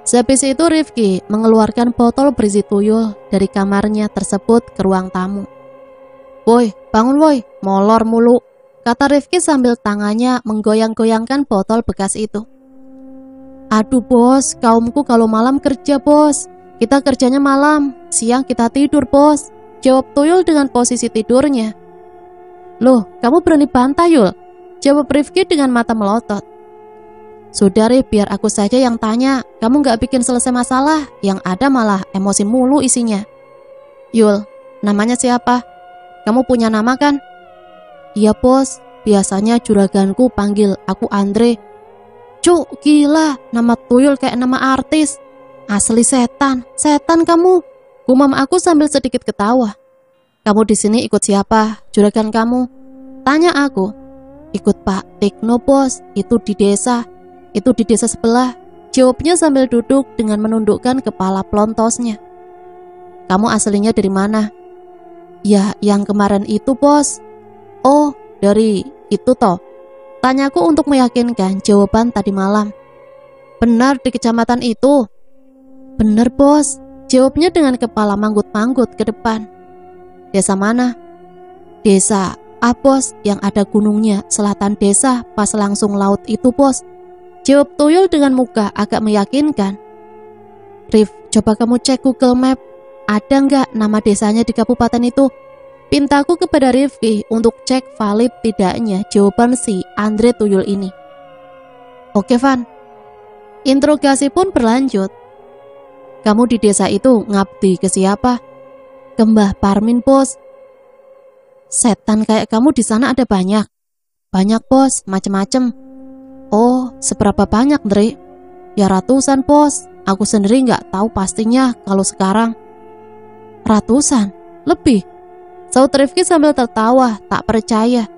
Sehabis itu Rifki mengeluarkan botol berisi tuyul dari kamarnya tersebut ke ruang tamu. Woi, bangun woi, molor mulu, kata Rifki sambil tangannya menggoyang-goyangkan botol bekas itu. Aduh bos, kaumku kalau malam kerja bos. Kita kerjanya malam, siang kita tidur bos, jawab tuyul dengan posisi tidurnya. Loh, kamu berani bantah Yul? Jawab Rifki dengan mata melotot. Sudah Rif, biar aku saja yang tanya. Kamu gak bikin selesai masalah, yang ada malah emosi mulu isinya. Yul, namanya siapa? Kamu punya nama kan? Iya bos, biasanya juraganku panggil aku Andre. Cuk, gila, nama tuyul kayak nama artis. Asli setan, setan kamu, gumam aku sambil sedikit ketawa. Kamu di sini ikut siapa? Juragan kamu? Tanya aku. Ikut Pak Tikno bos, itu di desa sebelah, jawabnya sambil duduk dengan menundukkan kepala pelontosnya. Kamu aslinya dari mana? Ya, yang kemarin itu bos. Oh, dari itu toh? Tanyaku untuk meyakinkan jawaban tadi malam. Benar di kecamatan itu? Benar bos, jawabnya dengan kepala manggut-manggut ke depan. Desa mana? Desa bos, yang ada gunungnya, selatan desa, pas langsung laut itu bos, jawab tuyul dengan muka agak meyakinkan. Rif, coba kamu cek Google Map, ada nggak nama desanya di kabupaten itu? Pintaku kepada Rifki untuk cek valid tidaknya jawaban si Andre tuyul ini. Oke Van. Interogasi pun berlanjut. Kamu di desa itu ngabdi ke siapa? Ke Mbah Parmin bos. Setan kayak kamu di sana ada banyak? Banyak bos, macem-macem. Oh, seberapa banyak Dre? Ya ratusan bos, aku sendiri gak tahu pastinya kalau sekarang. Ratusan? Lebih? Saud Rifki sambil tertawa, tak percaya.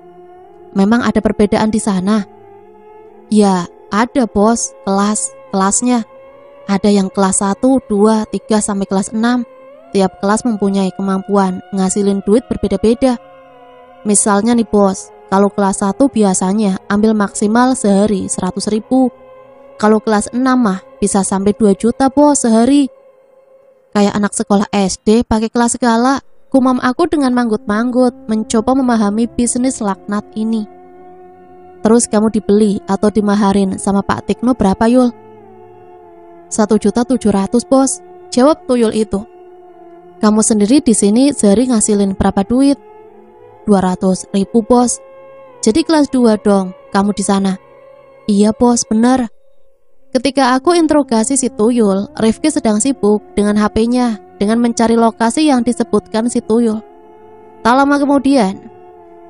Memang ada perbedaan di sana? Ya, ada bos, kelasnya. Ada yang kelas 1, 2, 3 sampai kelas 6. Tiap kelas mempunyai kemampuan ngasilin duit berbeda-beda. Misalnya nih bos, kalau kelas 1 biasanya ambil maksimal sehari 100.000. Kalau kelas 6 mah bisa sampai 2 juta bos sehari. Kayak anak sekolah SD pakai kelas segala, gumam aku dengan manggut-manggut mencoba memahami bisnis laknat ini. Terus kamu dibeli atau dimaharin sama Pak Tikno berapa Yul? 1.700.000 bos, jawab tuyul itu. Kamu sendiri di sini sehari ngasilin berapa duit? 200.000 bos. Jadi kelas 2 dong kamu di sana? Iya bos, bener. Ketika aku interogasi si tuyul, Rifki sedang sibuk dengan HP-nya dengan mencari lokasi yang disebutkan si tuyul. Tak lama kemudian,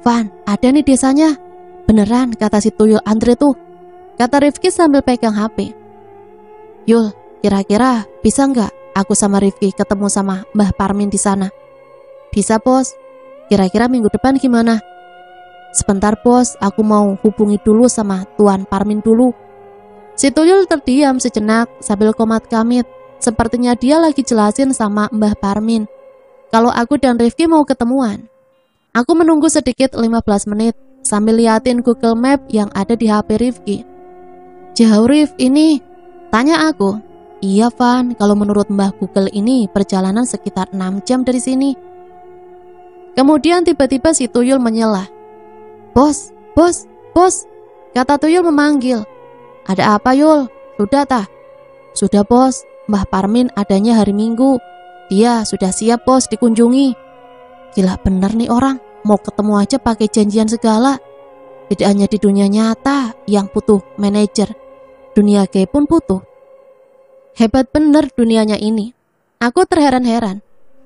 Van, ada nih desanya. Beneran kata si tuyul antri tuh, kata Rifki sambil pegang HP. Yul, kira-kira bisa nggak aku sama Rifki ketemu sama Mbah Parmin di sana? Bisa bos, kira-kira minggu depan gimana? Sebentar bos, aku mau hubungi dulu sama Tuan Parmin dulu. Si tuyul terdiam sejenak sambil komat kamit. Sepertinya dia lagi jelasin sama Mbah Parmin kalau aku dan Rifki mau ketemuan. Aku menunggu sedikit 15 menit sambil liatin Google Map yang ada di HP Rifki. Jauh Rif ini? Tanya aku. Iya Van, kalau menurut Mbah Google ini perjalanan sekitar 6 jam dari sini. Kemudian tiba-tiba si tuyul menyela. Bos, bos, bos, kata tuyul memanggil. Ada apa Yul? Sudah tah? Sudah bos, Mbah Parmin adanya hari Minggu. Dia sudah siap bos dikunjungi. Gila bener nih orang, mau ketemu aja pakai janjian segala. Tidak hanya di dunia nyata yang butuh manajer, dunia gaib pun butuh. Hebat bener dunianya ini. Aku terheran-heran.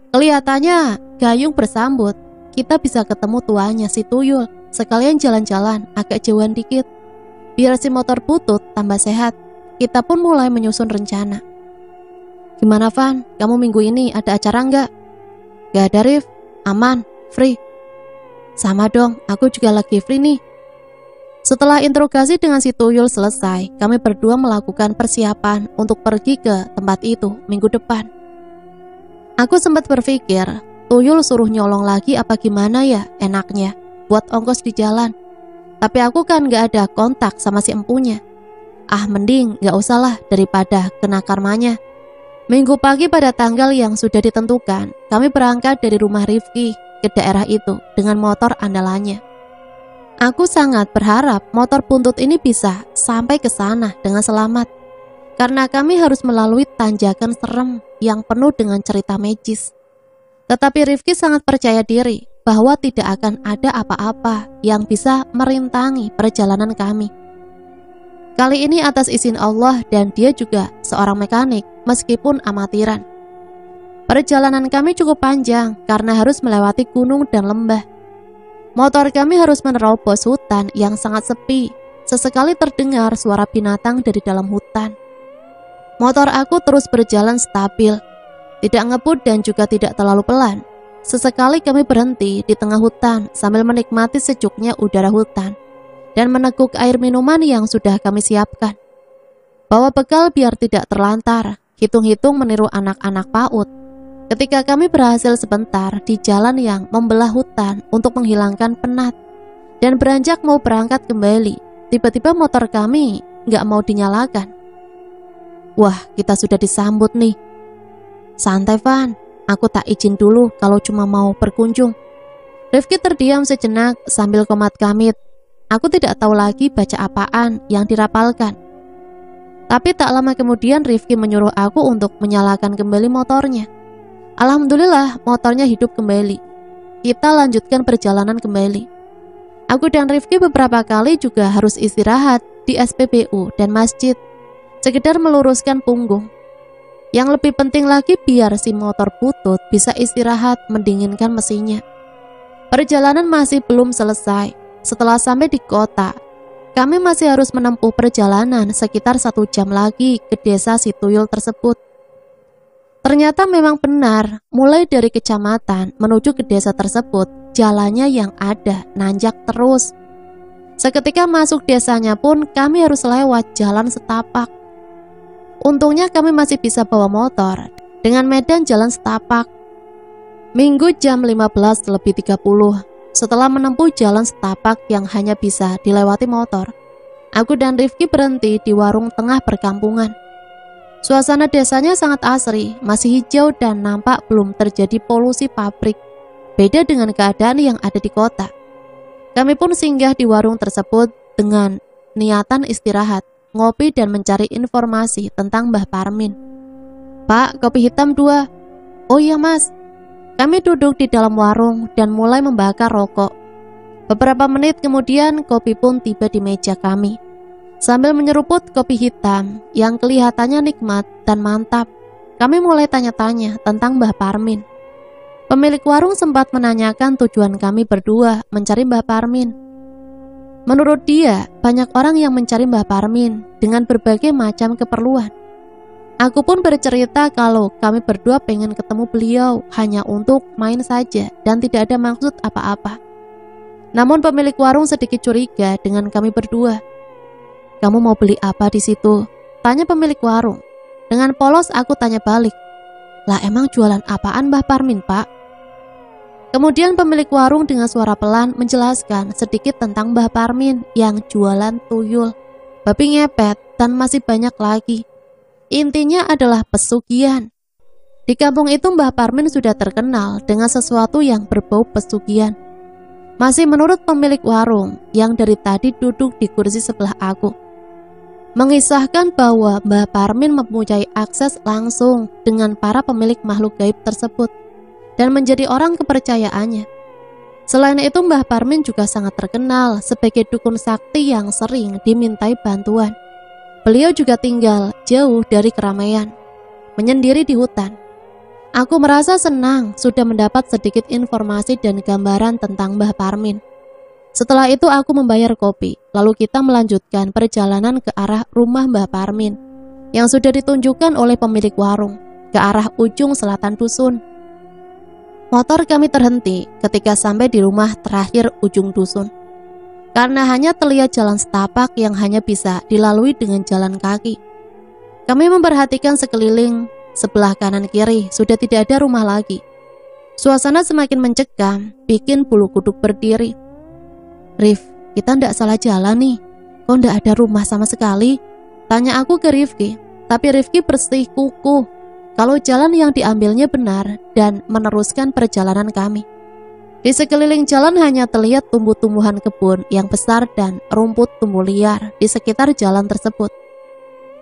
Kelihatannya Gayung bersambut, kita bisa ketemu tuanya si tuyul. Sekalian jalan-jalan agak jauhan dikit. Biar si motor butut tambah sehat. Kita pun mulai menyusun rencana. Gimana Van, kamu minggu ini ada acara nggak? Gak ada Rif, aman, free. Sama dong, aku juga lagi free nih. Setelah interogasi dengan si tuyul selesai, kami berdua melakukan persiapan untuk pergi ke tempat itu minggu depan. Aku sempat berpikir, tuyul suruh nyolong lagi apa gimana ya enaknya buat ongkos di jalan. Tapi aku kan gak ada kontak sama si empunya. Mending gak usah lah daripada kena karmanya. Minggu pagi pada tanggal yang sudah ditentukan, kami berangkat dari rumah Rifki ke daerah itu dengan motor andalannya. Aku sangat berharap motor buntut ini bisa sampai ke sana dengan selamat. Karena kami harus melalui tanjakan serem yang penuh dengan cerita magis. Tetapi Rifki sangat percaya diri bahwa tidak akan ada apa-apa yang bisa merintangi perjalanan kami. Kali ini atas izin Allah dan dia juga seorang mekanik meskipun amatiran. Perjalanan kami cukup panjang karena harus melewati gunung dan lembah. Motor kami harus menerobos hutan yang sangat sepi. Sesekali terdengar suara binatang dari dalam hutan. Motor aku terus berjalan stabil, tidak ngebut dan juga tidak terlalu pelan. Sesekali kami berhenti di tengah hutan sambil menikmati sejuknya udara hutan dan meneguk air minuman yang sudah kami siapkan. Bawa bekal biar tidak terlantar, hitung-hitung meniru anak-anak PAUD. Ketika kami berhasil sebentar di jalan yang membelah hutan untuk menghilangkan penat dan beranjak mau berangkat kembali, tiba-tiba motor kami gak mau dinyalakan. Wah, kita sudah disambut nih. Santai Van, aku tak izin dulu kalau cuma mau berkunjung. Rifki terdiam sejenak sambil komat kamit. Aku tidak tahu lagi baca apaan yang dirapalkan. Tapi tak lama kemudian Rifki menyuruh aku untuk menyalakan kembali motornya. Alhamdulillah motornya hidup kembali. Kita lanjutkan perjalanan kembali. Aku dan Rifki beberapa kali juga harus istirahat di SPBU dan masjid, sekedar meluruskan punggung. Yang lebih penting lagi biar si motor butut bisa istirahat mendinginkan mesinnya. Perjalanan masih belum selesai. Setelah sampai di kota, kami masih harus menempuh perjalanan sekitar 1 jam lagi ke desa si tuyul tersebut. Ternyata memang benar, mulai dari kecamatan menuju ke desa tersebut, jalannya yang ada nanjak terus. Seketika masuk desanya pun kami harus lewat jalan setapak. Untungnya kami masih bisa bawa motor dengan medan jalan setapak. Minggu jam 15:30, setelah menempuh jalan setapak yang hanya bisa dilewati motor, aku dan Rifki berhenti di warung tengah perkampungan. Suasana desanya sangat asri, masih hijau dan nampak belum terjadi polusi pabrik. Beda dengan keadaan yang ada di kota. Kami pun singgah di warung tersebut dengan niatan istirahat, ngopi dan mencari informasi tentang Mbah Parmin. Pak, kopi hitam 2. Oh iya mas. Kami duduk di dalam warung dan mulai membakar rokok. Beberapa menit kemudian kopi pun tiba di meja kami. Sambil menyeruput kopi hitam yang kelihatannya nikmat dan mantap, kami mulai tanya-tanya tentang Mbah Parmin. Pemilik warung sempat menanyakan tujuan kami berdua mencari Mbah Parmin. Menurut dia, banyak orang yang mencari Mbah Parmin dengan berbagai macam keperluan. Aku pun bercerita kalau kami berdua pengen ketemu beliau hanya untuk main saja dan tidak ada maksud apa-apa. Namun pemilik warung sedikit curiga dengan kami berdua. "Kamu mau beli apa di situ?" tanya pemilik warung. Dengan polos aku tanya balik, "Lah emang jualan apaan Mbah Parmin, Pak?" Kemudian pemilik warung dengan suara pelan menjelaskan sedikit tentang Mbah Parmin yang jualan tuyul, babi ngepet, dan masih banyak lagi. Intinya adalah pesugihan. Di kampung itu Mbah Parmin sudah terkenal dengan sesuatu yang berbau pesugihan. Masih menurut pemilik warung yang dari tadi duduk di kursi sebelah aku, mengisahkan bahwa Mbah Parmin mempunyai akses langsung dengan para pemilik makhluk gaib tersebut dan menjadi orang kepercayaannya. Selain itu Mbah Parmin juga sangat terkenal sebagai dukun sakti yang sering dimintai bantuan. Beliau juga tinggal jauh dari keramaian, menyendiri di hutan. Aku merasa senang sudah mendapat sedikit informasi dan gambaran tentang Mbah Parmin. Setelah itu aku membayar kopi, lalu kita melanjutkan perjalanan ke arah rumah Mbah Parmin yang sudah ditunjukkan oleh pemilik warung, ke arah ujung selatan dusun. Motor kami terhenti ketika sampai di rumah terakhir ujung dusun, karena hanya terlihat jalan setapak yang hanya bisa dilalui dengan jalan kaki. Kami memperhatikan sekeliling, sebelah kanan kiri sudah tidak ada rumah lagi. Suasana semakin mencekam, bikin bulu kuduk berdiri. "Rif, kita ndak salah jalan nih, kok ndak ada rumah sama sekali?" tanya aku ke Rifki, tapi Rifki bersikukuh kalau jalan yang diambilnya benar dan meneruskan perjalanan kami. Di sekeliling jalan hanya terlihat tumbuh-tumbuhan kebun yang besar dan rumput tumbuh liar di sekitar jalan tersebut.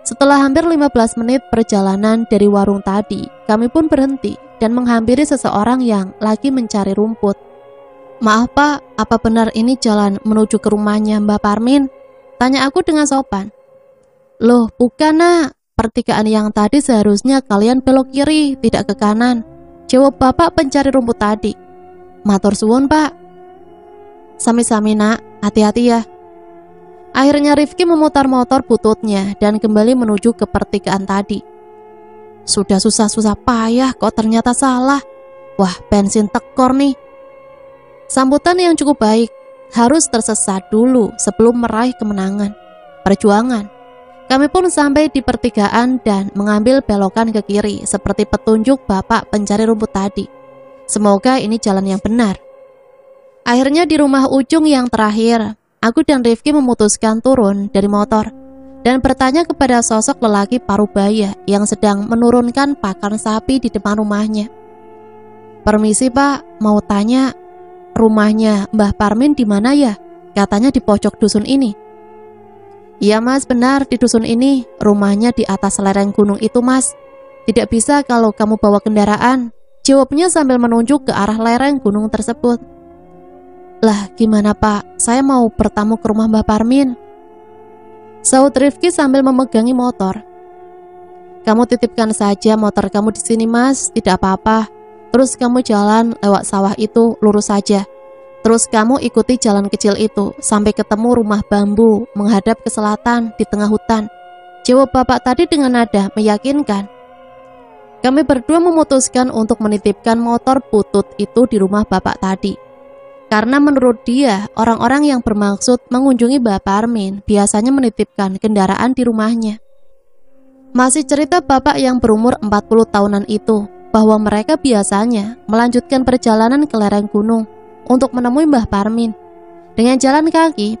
Setelah hampir 15 menit perjalanan dari warung tadi, kami pun berhenti dan menghampiri seseorang yang lagi mencari rumput. "Maaf Pak, apa benar ini jalan menuju ke rumahnya Mbah Parmin?" tanya aku dengan sopan. "Loh, bukan nak. Pertigaan yang tadi seharusnya kalian belok kiri, tidak ke kanan," jawab bapak pencari rumput tadi. "Matur suwun Pak." "Sami-sami nak, hati-hati ya." Akhirnya Rifki memutar motor bututnya dan kembali menuju ke pertigaan tadi. "Sudah susah-susah payah kok ternyata salah. Wah, bensin tekor nih." Sambutan yang cukup baik. Harus tersesat dulu sebelum meraih kemenangan. Perjuangan. Kami pun sampai di pertigaan dan mengambil belokan ke kiri seperti petunjuk bapak pencari rumput tadi. Semoga ini jalan yang benar. Akhirnya di rumah ujung yang terakhir, aku dan Rifki memutuskan turun dari motor dan bertanya kepada sosok lelaki parubaya yang sedang menurunkan pakan sapi di depan rumahnya. "Permisi Pak, mau tanya, rumahnya Mbah Parmin di mana ya? Katanya di pojok dusun ini." "Iya Mas, benar di dusun ini. Rumahnya di atas lereng gunung itu Mas. Tidak bisa kalau kamu bawa kendaraan," jawabnya sambil menunjuk ke arah lereng gunung tersebut. "Lah gimana Pak, saya mau bertamu ke rumah Mbah Parmin," sahut Rifki sambil memegangi motor. "Kamu titipkan saja motor kamu di sini Mas, tidak apa-apa. Terus kamu jalan lewat sawah itu lurus saja. Terus kamu ikuti jalan kecil itu sampai ketemu rumah bambu menghadap ke selatan di tengah hutan," jawab bapak tadi dengan nada meyakinkan. Kami berdua memutuskan untuk menitipkan motor butut itu di rumah bapak tadi. Karena menurut dia, orang-orang yang bermaksud mengunjungi Mbah Parmin biasanya menitipkan kendaraan di rumahnya. Masih cerita bapak yang berumur 40 tahunan itu, bahwa mereka biasanya melanjutkan perjalanan ke lereng gunung untuk menemui Mbah Parmin dengan jalan kaki,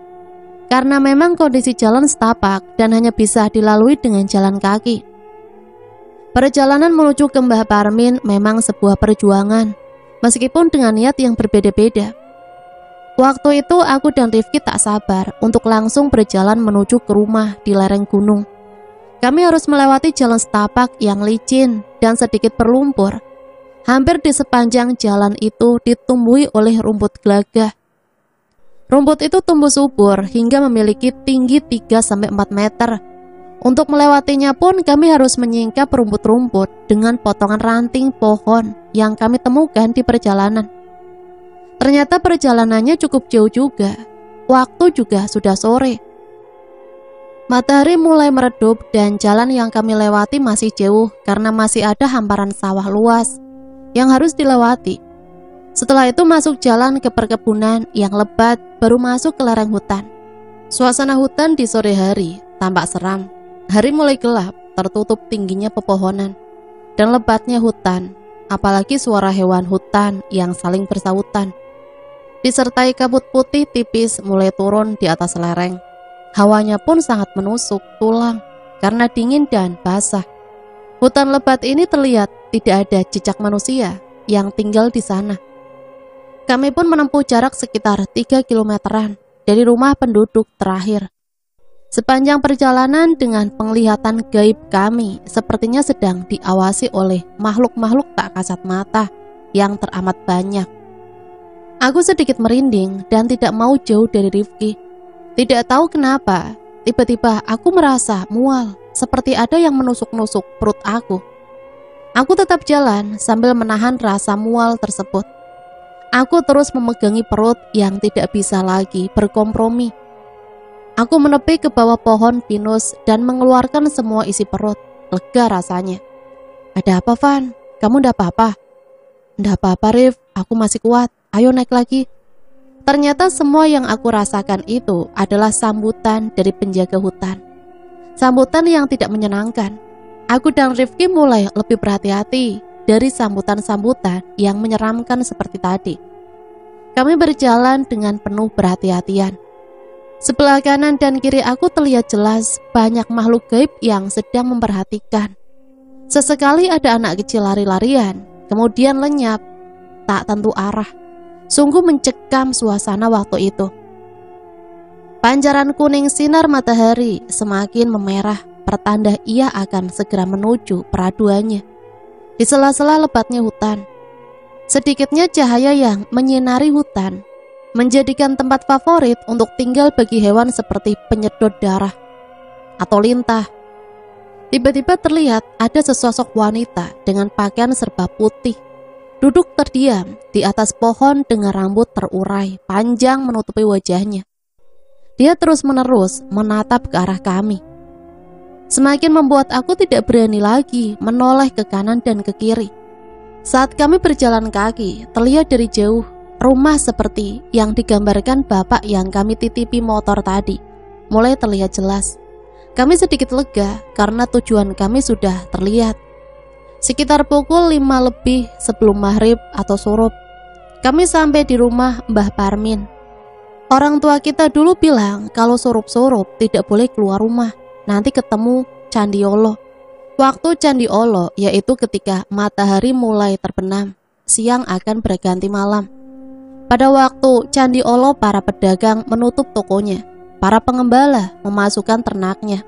karena memang kondisi jalan setapak dan hanya bisa dilalui dengan jalan kaki. Perjalanan menuju ke Mbah Parmin memang sebuah perjuangan, meskipun dengan niat yang berbeda-beda. Waktu itu aku dan Rifki tak sabar untuk langsung berjalan menuju ke rumah di lereng gunung. Kami harus melewati jalan setapak yang licin dan sedikit berlumpur. Hampir di sepanjang jalan itu ditumbuhi oleh rumput gelagah. Rumput itu tumbuh subur hingga memiliki tinggi 3-4 meter. Untuk melewatinya pun kami harus menyingkap rumput-rumput dengan potongan ranting pohon yang kami temukan di perjalanan. Ternyata perjalanannya cukup jauh juga. waktu juga sudah sore. Matahari mulai meredup dan jalan yang kami lewati masih jauh karena masih ada hamparan sawah luas yang harus dilewati. Setelah itu masuk jalan ke perkebunan yang lebat, baru masuk ke lereng hutan. Suasana hutan di sore hari tampak seram. Hari mulai gelap, tertutup tingginya pepohonan dan lebatnya hutan, apalagi suara hewan hutan yang saling bersahutan. Disertai kabut putih tipis mulai turun di atas lereng. Hawanya pun sangat menusuk tulang karena dingin dan basah. Hutan lebat ini terlihat tidak ada jejak manusia yang tinggal di sana. Kami pun menempuh jarak sekitar 3 kilometeran dari rumah penduduk terakhir. Sepanjang perjalanan dengan penglihatan gaib kami sepertinya sedang diawasi oleh makhluk-makhluk tak kasat mata yang teramat banyak. Aku sedikit merinding dan tidak mau jauh dari Rifki. Tidak tahu kenapa, tiba-tiba aku merasa mual, seperti ada yang menusuk-nusuk perut aku. Aku tetap jalan sambil menahan rasa mual tersebut. Aku terus memegangi perut yang tidak bisa lagi berkompromi. Aku menepi ke bawah pohon pinus dan mengeluarkan semua isi perut. Lega rasanya. Ada apa, Van? Kamu ndak apa-apa? Ndak apa-apa, Rif. Aku masih kuat. Ayo naik lagi. Ternyata semua yang aku rasakan itu adalah sambutan dari penjaga hutan. Sambutan yang tidak menyenangkan. Aku dan Rifki mulai lebih berhati-hati dari sambutan-sambutan yang menyeramkan seperti tadi. Kami berjalan dengan penuh berhati-hatian. Sebelah kanan dan kiri aku terlihat jelas banyak makhluk gaib yang sedang memperhatikan. Sesekali ada anak kecil lari-larian, kemudian lenyap, tak tentu arah. Sungguh mencekam suasana waktu itu. Pancaran kuning sinar matahari semakin memerah, pertanda ia akan segera menuju peraduannya. Di sela-sela lebatnya hutan, sedikitnya cahaya yang menyinari hutan menjadikan tempat favorit untuk tinggal bagi hewan seperti penyedot darah atau lintah. Tiba-tiba terlihat ada sesosok wanita dengan pakaian serba putih, duduk terdiam di atas pohon dengan rambut terurai panjang menutupi wajahnya. Dia terus-menerus menatap ke arah kami. Semakin membuat aku tidak berani lagi menoleh ke kanan dan ke kiri. Saat kami berjalan kaki, terlihat dari jauh rumah seperti yang digambarkan bapak yang kami titipi motor tadi mulai terlihat jelas. Kami sedikit lega karena tujuan kami sudah terlihat. Sekitar pukul 5 lebih sebelum maghrib atau surup, kami sampai di rumah Mbah Parmin. Orang tua kita dulu bilang kalau surup-surup tidak boleh keluar rumah, nanti ketemu Candi Olo. Waktu Candi Olo yaitu ketika matahari mulai terbenam, siang akan berganti malam. Pada waktu Candi Olo, para pedagang menutup tokonya, para pengembala memasukkan ternaknya,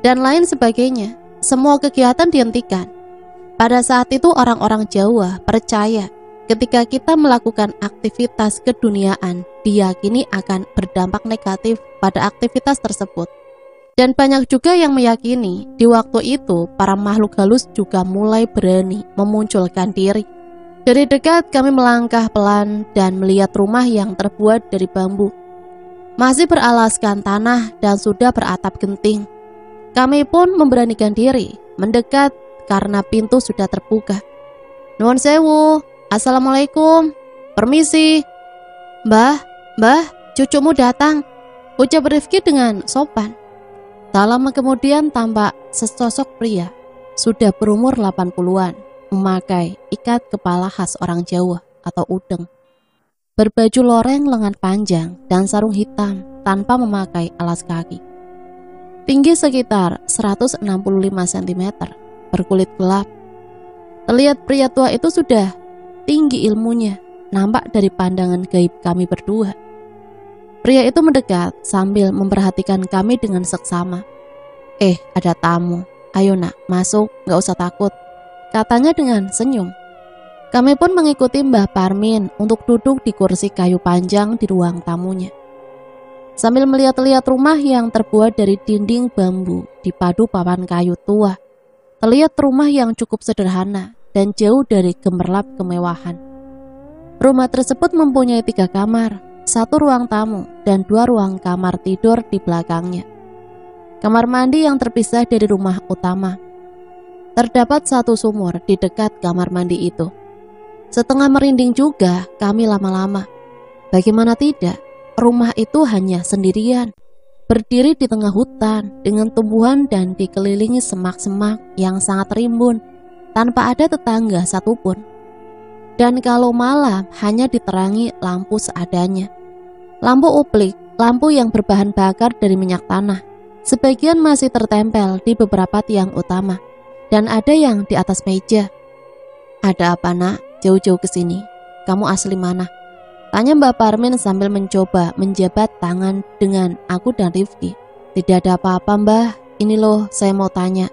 dan lain sebagainya. Semua kegiatan dihentikan. Pada saat itu orang-orang Jawa percaya ketika kita melakukan aktivitas keduniaan, diyakini akan berdampak negatif pada aktivitas tersebut. Dan banyak juga yang meyakini di waktu itu para makhluk halus juga mulai berani memunculkan diri. Dari dekat kami melangkah pelan dan melihat rumah yang terbuat dari bambu, masih beralaskan tanah dan sudah beratap genting. Kami pun memberanikan diri mendekat karena pintu sudah terbuka. Nuwun sewu, assalamualaikum, permisi. Mbah, cucumu datang, ucap Rifki dengan sopan. Tak lama kemudian tampak sesosok pria, sudah berumur 80-an, memakai ikat kepala khas orang Jawa atau udeng, berbaju loreng lengan panjang dan sarung hitam tanpa memakai alas kaki. Tinggi sekitar 165 cm, berkulit gelap. Terlihat pria tua itu sudah tinggi ilmunya, nampak dari pandangan gaib kami berdua. Pria itu mendekat sambil memperhatikan kami dengan seksama. Ada tamu. Ayo nak, masuk, gak usah takut, katanya dengan senyum. Kami pun mengikuti Mbah Parmin untuk duduk di kursi kayu panjang di ruang tamunya. Sambil melihat-lihat rumah yang terbuat dari dinding bambu dipadu papan kayu tua, terlihat rumah yang cukup sederhana dan jauh dari gemerlap kemewahan. Rumah tersebut mempunyai 3 kamar, satu ruang tamu dan 2 ruang kamar tidur di belakangnya. Kamar mandi yang terpisah dari rumah utama. Terdapat satu sumur di dekat kamar mandi itu. Setengah merinding juga kami lama-lama. Bagaimana tidak, rumah itu hanya sendirian, berdiri di tengah hutan dengan tumbuhan dan dikelilingi semak-semak yang sangat rimbun, tanpa ada tetangga satupun. Dan kalau malam hanya diterangi lampu seadanya. Lampu uplik, lampu yang berbahan bakar dari minyak tanah. Sebagian masih tertempel di beberapa tiang utama, dan ada yang di atas meja. "Ada apa, Nak? Jauh-jauh ke sini. Kamu asli mana?" tanya Mbak Parmin sambil mencoba menjabat tangan dengan aku dan Rifki. "Tidak ada apa-apa, Mbah. Ini loh, saya mau tanya.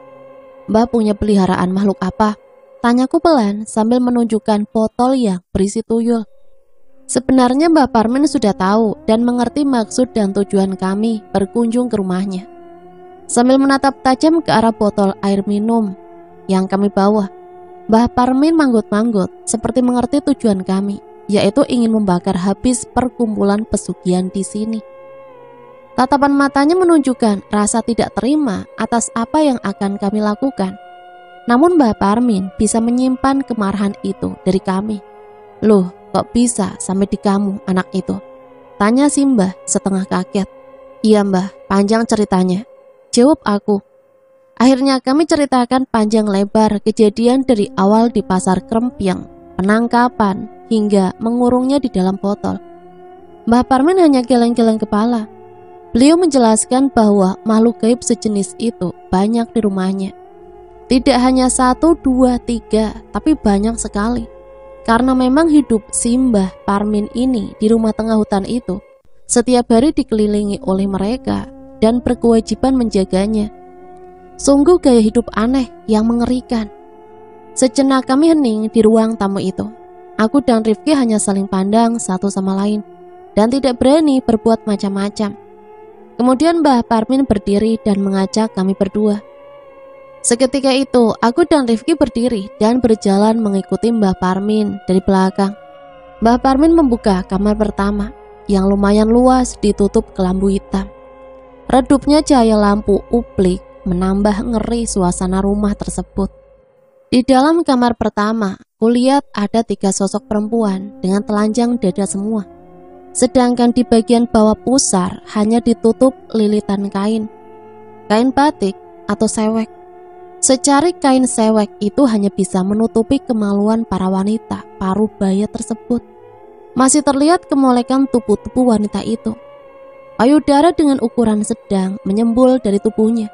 Mbah punya peliharaan makhluk apa?" tanyaku pelan sambil menunjukkan botol yang berisi tuyul. Sebenarnya Mbak Parmin sudah tahu dan mengerti maksud dan tujuan kami berkunjung ke rumahnya. Sambil menatap tajam ke arah botol air minum yang kami bawa, Mbah Parmin manggut-manggut seperti mengerti tujuan kami, yaitu ingin membakar habis perkumpulan pesugihan di sini. Tatapan matanya menunjukkan rasa tidak terima atas apa yang akan kami lakukan. Namun Mbah Parmin bisa menyimpan kemarahan itu dari kami. "Loh, kok bisa sampai di kamu anak itu?" tanya si Mbah setengah kaget. "Iya Mbah, panjang ceritanya," jawab aku. Akhirnya kami ceritakan panjang lebar kejadian dari awal di pasar Krempiang, penangkapan, hingga mengurungnya di dalam botol. Mbah Parmin hanya geleng-geleng kepala. Beliau menjelaskan bahwa makhluk gaib sejenis itu banyak di rumahnya. Tidak hanya 1, 2, 3, tapi banyak sekali. Karena memang hidup si Mbah Parmin ini di rumah tengah hutan itu setiap hari dikelilingi oleh mereka dan berkewajiban menjaganya. Sungguh gaya hidup aneh yang mengerikan. Sejenak kami hening di ruang tamu itu. Aku dan Rifki hanya saling pandang satu sama lain dan tidak berani berbuat macam-macam. Kemudian Mbah Parmin berdiri dan mengajak kami berdua. Seketika itu, aku dan Rifki berdiri dan berjalan mengikuti Mbah Parmin dari belakang. Mbah Parmin membuka kamar pertama yang lumayan luas ditutup kelambu hitam. Redupnya cahaya lampu uplik menambah ngeri suasana rumah tersebut. Di dalam kamar pertama, kulihat ada 3 sosok perempuan dengan telanjang dada semua. Sedangkan di bagian bawah pusar hanya ditutup lilitan kain batik atau sewek. Secari kain sewek itu hanya bisa menutupi kemaluan para wanita paruh baya tersebut. Masih terlihat kemolekan tubuh-tubuh wanita itu. Payudara dengan ukuran sedang menyembul dari tubuhnya.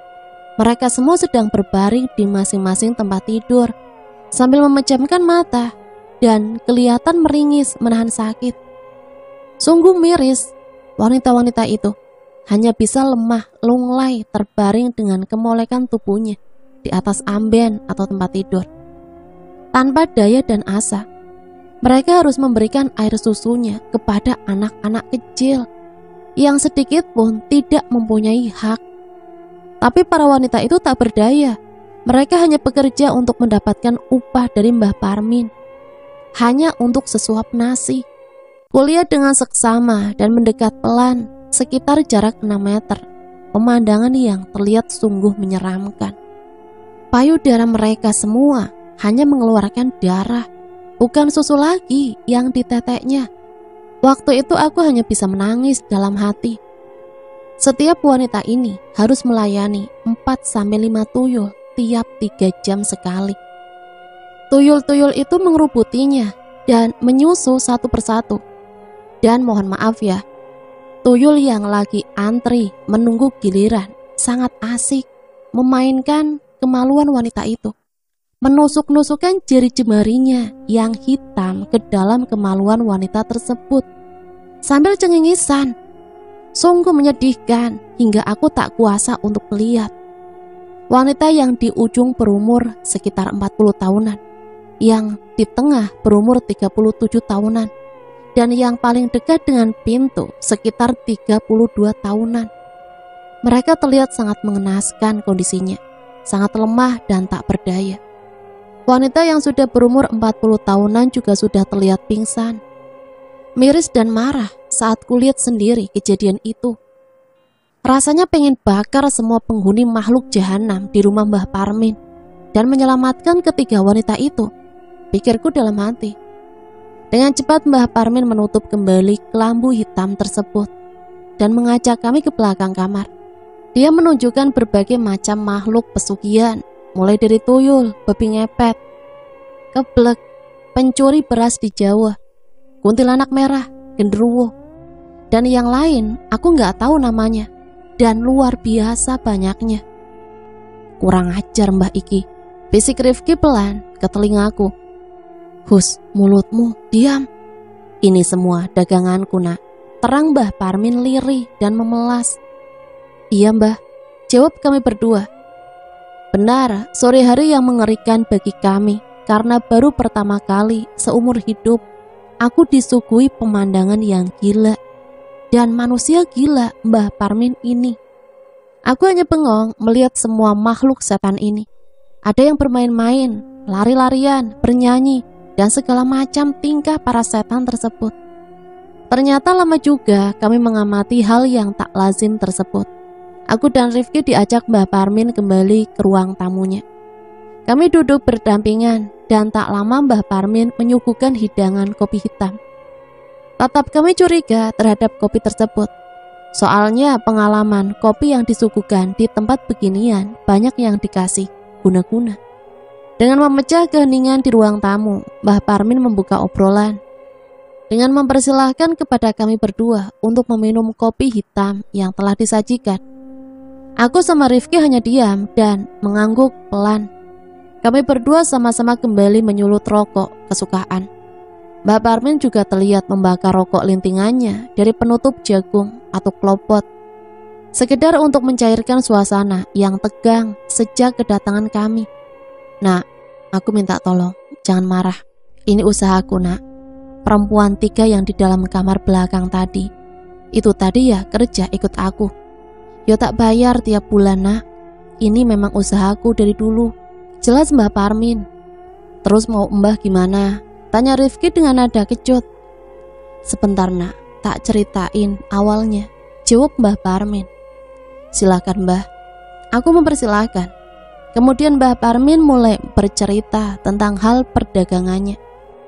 Mereka semua sedang berbaring di masing-masing tempat tidur sambil memejamkan mata dan kelihatan meringis menahan sakit. Sungguh miris, wanita-wanita itu hanya bisa lemah lunglai terbaring dengan kemolekan tubuhnya di atas amben atau tempat tidur. Tanpa daya dan asa, mereka harus memberikan air susunya kepada anak-anak kecil yang sedikit pun tidak mempunyai hak. Tapi para wanita itu tak berdaya. Mereka hanya bekerja untuk mendapatkan upah dari Mbah Parmin, hanya untuk sesuap nasi. Kulihat dengan seksama dan mendekat pelan sekitar jarak 6 meter. Pemandangan yang terlihat sungguh menyeramkan. Payudara mereka semua hanya mengeluarkan darah, bukan susu lagi yang diteteknya. Waktu itu aku hanya bisa menangis dalam hati. Setiap wanita ini harus melayani 4-5 tuyul tiap 3 jam sekali. Tuyul-tuyul itu mengerubutinya dan menyusu satu persatu. Dan mohon maaf ya, tuyul yang lagi antri menunggu giliran sangat asik memainkan kemaluan wanita itu. Menusuk-nusukkan jari jemarinya yang hitam ke dalam kemaluan wanita tersebut sambil cengengisan. Sungguh menyedihkan hingga aku tak kuasa untuk melihat. Wanita yang di ujung berumur sekitar 40 tahunan, yang di tengah berumur 37 tahunan, dan yang paling dekat dengan pintu sekitar 32 tahunan. Mereka terlihat sangat mengenaskan kondisinya, sangat lemah dan tak berdaya. Wanita yang sudah berumur 40 tahunan juga sudah terlihat pingsan. miris dan marah saat kulihat sendiri kejadian itu. Rasanya pengen bakar semua penghuni makhluk jahanam di rumah Mbah Parmin dan menyelamatkan ketiga wanita itu, pikirku dalam hati. Dengan cepat Mbah Parmin menutup kembali kelambu hitam tersebut dan mengajak kami ke belakang kamar. Dia menunjukkan berbagai macam makhluk pesugihan, mulai dari tuyul, babi ngepet, keblek, pencuri beras di Jawa, kuntilanak merah, genderuwo, dan yang lain aku nggak tahu namanya, dan luar biasa banyaknya. Kurang ajar Mbah Iki, bisik Rifki pelan ke telingaku. Hus, mulutmu, diam. Ini semua daganganku nak, terang Mbah Parmin lirih dan memelas. Iya Mbah, jawab kami berdua. Benar, sore hari yang mengerikan bagi kami, karena baru pertama kali seumur hidup aku disuguhi pemandangan yang gila. Dan manusia gila Mbah Parmin ini. Aku hanya bengong melihat semua makhluk setan ini. Ada yang bermain-main, lari-larian, bernyanyi, dan segala macam tingkah para setan tersebut. Ternyata lama juga kami mengamati hal yang tak lazim tersebut. Aku dan Rifki diajak Mbah Parmin kembali ke ruang tamunya. Kami duduk berdampingan dan tak lama Mbah Parmin menyuguhkan hidangan kopi hitam. Tatap kami curiga terhadap kopi tersebut. Soalnya pengalaman kopi yang disuguhkan di tempat beginian banyak yang dikasih guna-guna. Dengan memecah keheningan di ruang tamu, Mbah Parmin membuka obrolan dengan mempersilahkan kepada kami berdua untuk meminum kopi hitam yang telah disajikan. Aku sama Rifki hanya diam dan mengangguk pelan. Kami berdua sama-sama kembali menyulut rokok kesukaan. Mbah Parmin juga terlihat membakar rokok lintingannya dari penutup jagung atau klopot, sekedar untuk mencairkan suasana yang tegang sejak kedatangan kami. Nak, aku minta tolong, jangan marah. Ini usahaku nak. Perempuan 3 yang di dalam kamar belakang tadi, itu tadi ya kerja ikut aku. Yo tak bayar tiap bulan nak. Ini memang usahaku dari dulu, jelas Mbah Parmin. Terus mau Mbah gimana? Tanya Rifki dengan nada kecut. Sebentar nak, tak ceritain awalnya, jawab Mbah Parmin. Silakan Mbah. Aku mempersilahkan. Kemudian Mbah Parmin mulai bercerita tentang hal perdagangannya.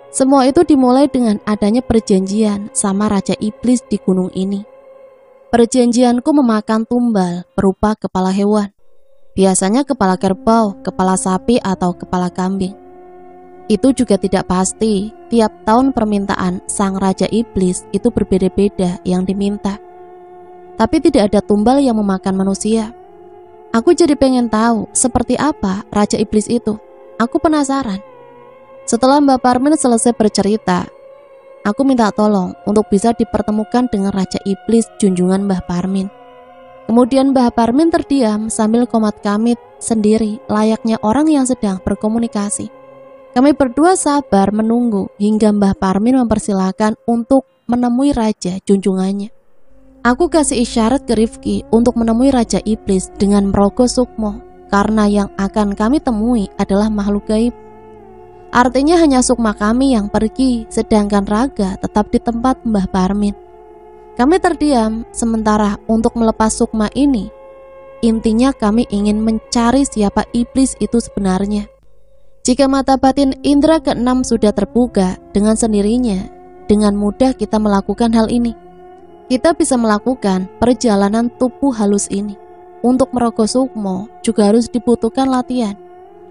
Semua itu dimulai dengan adanya perjanjian sama Raja Iblis di gunung ini. Perjanjianku memakan tumbal berupa kepala hewan. Biasanya kepala kerbau, kepala sapi, atau kepala kambing. Itu juga tidak pasti, tiap tahun permintaan sang Raja Iblis itu berbeda-beda yang diminta. Tapi tidak ada tumbal yang memakan manusia. Aku jadi pengen tahu seperti apa Raja Iblis itu. Aku penasaran. Setelah Mbah Parmin selesai bercerita, aku minta tolong untuk bisa dipertemukan dengan Raja Iblis junjungan Mbah Parmin. Kemudian Mbah Parmin terdiam sambil komat kamit sendiri layaknya orang yang sedang berkomunikasi. Kami berdua sabar menunggu hingga Mbah Parmin mempersilahkan untuk menemui Raja junjungannya. Aku kasih isyarat ke Rifki untuk menemui Raja Iblis dengan merogoh sukmo, karena yang akan kami temui adalah makhluk gaib. Artinya hanya sukma kami yang pergi, sedangkan raga tetap di tempat Mbah Parmin. Kami terdiam sementara untuk melepas sukma ini. Intinya kami ingin mencari siapa iblis itu sebenarnya. Jika mata batin indera keenam sudah terbuka dengan sendirinya, dengan mudah kita melakukan hal ini. Kita bisa melakukan perjalanan tubuh halus ini. Untuk merogoh sukmo juga harus dibutuhkan latihan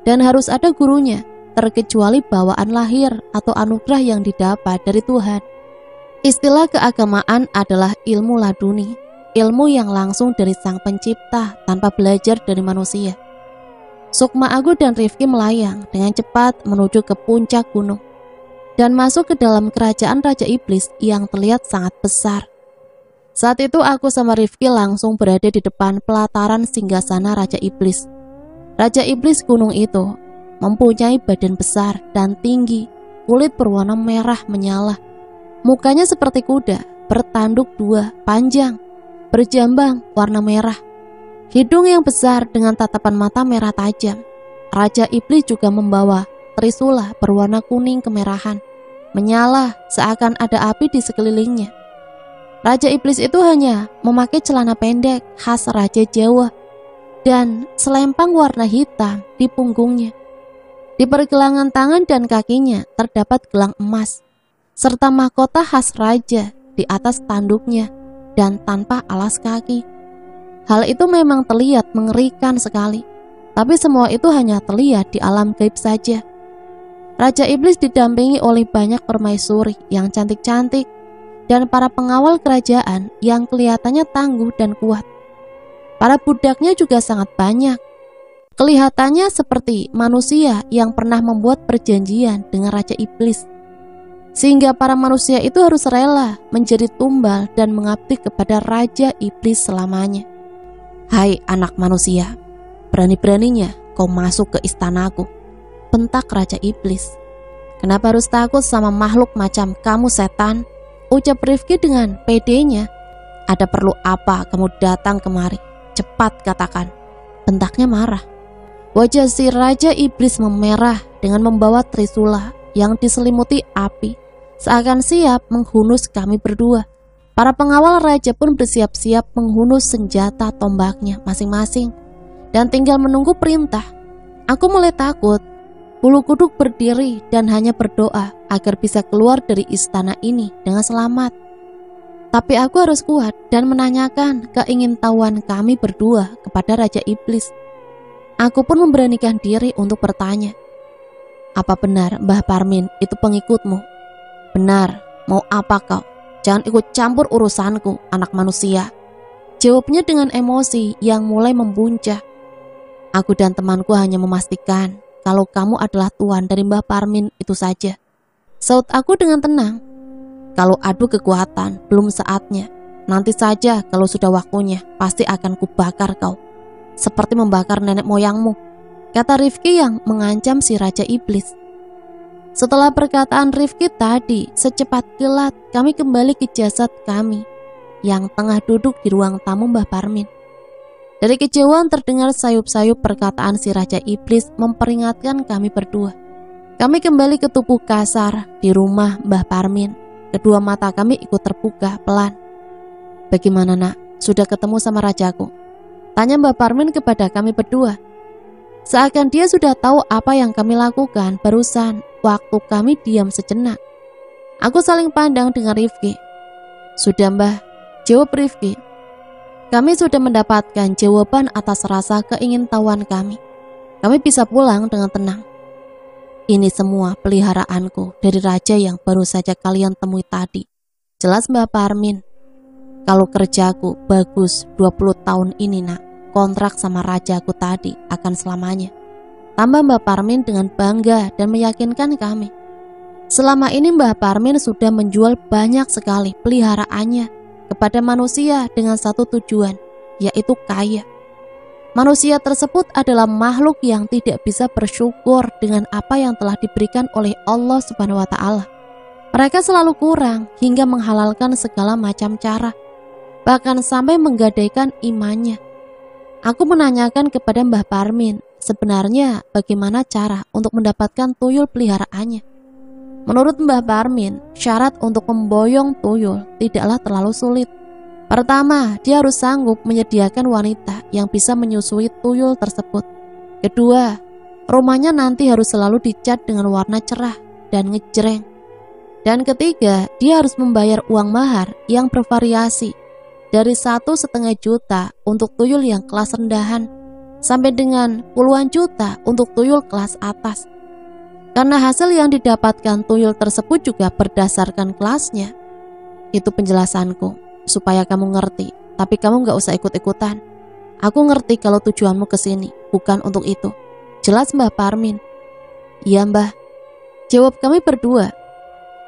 dan harus ada gurunya, terkecuali bawaan lahir atau anugerah yang didapat dari Tuhan. Istilah keagamaan adalah ilmu laduni, ilmu yang langsung dari Sang Pencipta tanpa belajar dari manusia. Sukma aku dan Rifki melayang dengan cepat menuju ke puncak gunung dan masuk ke dalam kerajaan Raja Iblis yang terlihat sangat besar. Saat itu aku sama Rifki langsung berada di depan pelataran singgasana Raja Iblis. Raja Iblis gunung itu mempunyai badan besar dan tinggi, kulit berwarna merah menyala. Mukanya seperti kuda, bertanduk 2, panjang, berjambang, warna merah. Hidung yang besar dengan tatapan mata merah tajam. Raja Iblis juga membawa trisula berwarna kuning kemerahan. menyala seakan ada api di sekelilingnya. Raja Iblis itu hanya memakai celana pendek khas Raja Jawa dan selempang warna hitam di punggungnya. Di pergelangan tangan dan kakinya terdapat gelang emas, serta mahkota khas raja di atas tanduknya dan tanpa alas kaki. Hal itu memang terlihat mengerikan sekali, tapi semua itu hanya terlihat di alam gaib saja. Raja Iblis didampingi oleh banyak permaisuri yang cantik-cantik dan para pengawal kerajaan yang kelihatannya tangguh dan kuat. Para budaknya juga sangat banyak. Kelihatannya seperti manusia yang pernah membuat perjanjian dengan Raja Iblis, sehingga para manusia itu harus rela menjadi tumbal dan mengabdi kepada Raja Iblis selamanya. Hai anak manusia, berani-beraninya kau masuk ke istanaku, bentak Raja Iblis. Kenapa harus takut sama makhluk macam kamu setan? Ucap Rifki dengan pedenya. Ada perlu apa kamu datang kemari? Cepat katakan, bentaknya marah. Wajah si Raja Iblis memerah dengan membawa trisula yang diselimuti api, seakan siap menghunus kami berdua. Para pengawal raja pun bersiap-siap menghunus senjata tombaknya masing-masing dan tinggal menunggu perintah. Aku mulai takut. Bulu kuduk berdiri dan hanya berdoa agar bisa keluar dari istana ini dengan selamat. Tapi aku harus kuat dan menanyakan keingintahuan kami berdua kepada Raja Iblis. Aku pun memberanikan diri untuk bertanya, apa benar Mbah Parmin itu pengikutmu? Benar, mau apa kau? Jangan ikut campur urusanku, anak manusia. Jawabnya dengan emosi yang mulai membuncah. Aku dan temanku hanya memastikan kalau kamu adalah tuan dari Mbah Parmin itu saja, saut aku dengan tenang. Kalau adu kekuatan, belum saatnya. Nanti saja kalau sudah waktunya, pasti akan kubakar kau, seperti membakar nenek moyangmu, kata Rifki yang mengancam si Raja Iblis. Setelah perkataan Rifki tadi, secepat kilat kami kembali ke jasad kami yang tengah duduk di ruang tamu Mbah Parmin. Dari kejauhan terdengar sayup-sayup perkataan si Raja Iblis memperingatkan kami berdua. Kami kembali ke tubuh kasar di rumah Mbah Parmin. Kedua mata kami ikut terbuka pelan. Bagaimana nak, sudah ketemu sama rajaku? Tanya Mbah Parmin kepada kami berdua. Seakan dia sudah tahu apa yang kami lakukan barusan waktu kami diam sejenak. Aku saling pandang dengan Rifki. Sudah Mbah, jawab Rifki. Kami sudah mendapatkan jawaban atas rasa keingintahuan kami. Kami bisa pulang dengan tenang. Ini semua peliharaanku dari raja yang baru saja kalian temui tadi. Jelas Mbah Parmin. Kalau kerjaku bagus 20 tahun ini nak, kontrak sama rajaku tadi akan selamanya. Tambah Mbah Parmin dengan bangga dan meyakinkan kami. Selama ini Mbah Parmin sudah menjual banyak sekali peliharaannya kepada manusia dengan satu tujuan, yaitu kaya. Manusia tersebut adalah makhluk yang tidak bisa bersyukur dengan apa yang telah diberikan oleh Allah Subhanahu wa Ta'ala. Mereka selalu kurang hingga menghalalkan segala macam cara, bahkan sampai menggadaikan imannya. Aku menanyakan kepada Mbah Parmin, sebenarnya bagaimana cara untuk mendapatkan tuyul peliharaannya. Menurut Mbah Parmin, syarat untuk memboyong tuyul tidaklah terlalu sulit. Pertama, dia harus sanggup menyediakan wanita yang bisa menyusui tuyul tersebut. Kedua, rumahnya nanti harus selalu dicat dengan warna cerah dan ngejreng. Dan ketiga, dia harus membayar uang mahar yang bervariasi dari 1,5 juta untuk tuyul yang kelas rendahan sampai dengan puluhan juta untuk tuyul kelas atas. Karena hasil yang didapatkan tuyul tersebut juga berdasarkan kelasnya. Itu penjelasanku, supaya kamu ngerti. Tapi kamu gak usah ikut-ikutan. Aku ngerti kalau tujuanmu kesini, bukan untuk itu. Jelas Mbah Parmin. Iya Mbah, jawab kami berdua.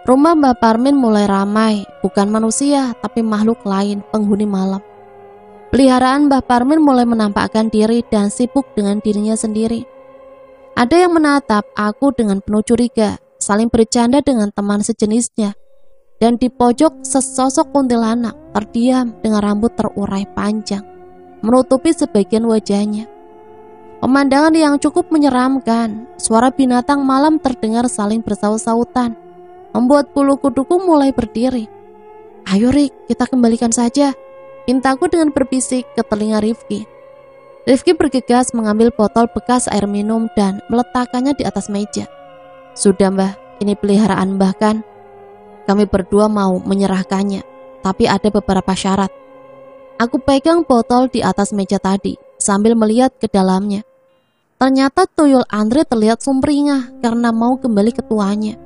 Rumah Mbah Parmin mulai ramai, bukan manusia, tapi makhluk lain, penghuni malam. Peliharaan Mbah Parmin mulai menampakkan diri dan sibuk dengan dirinya sendiri. Ada yang menatap aku dengan penuh curiga, saling bercanda dengan teman sejenisnya. Dan di pojok sesosok kuntilanak terdiam dengan rambut terurai panjang, menutupi sebagian wajahnya. Pemandangan yang cukup menyeramkan, suara binatang malam terdengar saling bersaut-sautan, membuat bulu kuduku mulai berdiri. "Ayo Rik, kita kembalikan saja," pintaku dengan berbisik ke telinga Rifki. Rifki bergegas mengambil botol bekas air minum dan meletakkannya di atas meja. "Sudah Mbah, ini peliharaan Mbah kan? Kami berdua mau menyerahkannya, tapi ada beberapa syarat." Aku pegang botol di atas meja tadi sambil melihat ke dalamnya. Ternyata tuyul Andre terlihat sumringah karena mau kembali ke tuannya.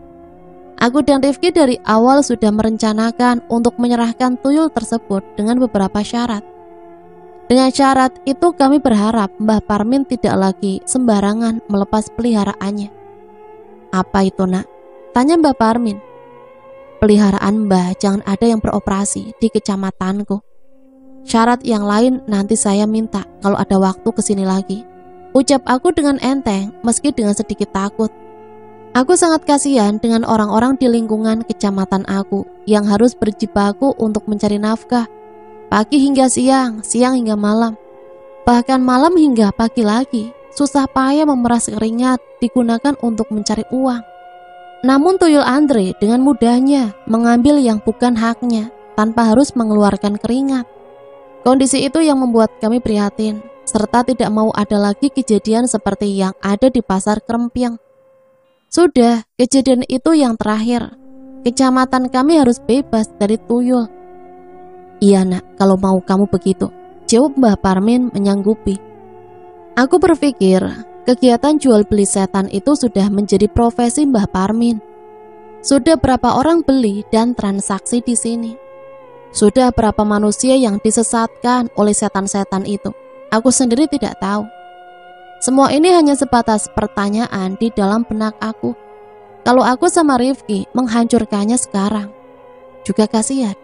Aku dan Rifki dari awal sudah merencanakan untuk menyerahkan tuyul tersebut dengan beberapa syarat. Dengan syarat itu kami berharap Mbah Parmin tidak lagi sembarangan melepas peliharaannya. "Apa itu nak?" tanya Mbah Parmin. "Peliharaan Mbah jangan ada yang beroperasi di kecamatanku. Syarat yang lain nanti saya minta kalau ada waktu kesini lagi," ucap aku dengan enteng meski dengan sedikit takut. Aku sangat kasihan dengan orang-orang di lingkungan kecamatan aku yang harus berjibaku untuk mencari nafkah. Pagi hingga siang, siang hingga malam, bahkan malam hingga pagi lagi, susah payah memeras keringat digunakan untuk mencari uang. Namun tuyul Andre dengan mudahnya mengambil yang bukan haknya tanpa harus mengeluarkan keringat. Kondisi itu yang membuat kami prihatin, serta tidak mau ada lagi kejadian seperti yang ada di pasar Krempiang. Sudah, kejadian itu yang terakhir. Kecamatan kami harus bebas dari tuyul. "Iya nak, kalau mau kamu begitu," jawab Mbah Parmin menyanggupi. Aku berpikir, kegiatan jual beli setan itu sudah menjadi profesi Mbah Parmin. Sudah berapa orang beli dan transaksi di sini? Sudah berapa manusia yang disesatkan oleh setan-setan itu? Aku sendiri tidak tahu. Semua ini hanya sebatas pertanyaan di dalam benak aku. Kalau aku sama Rifki menghancurkannya sekarang, juga kasihan.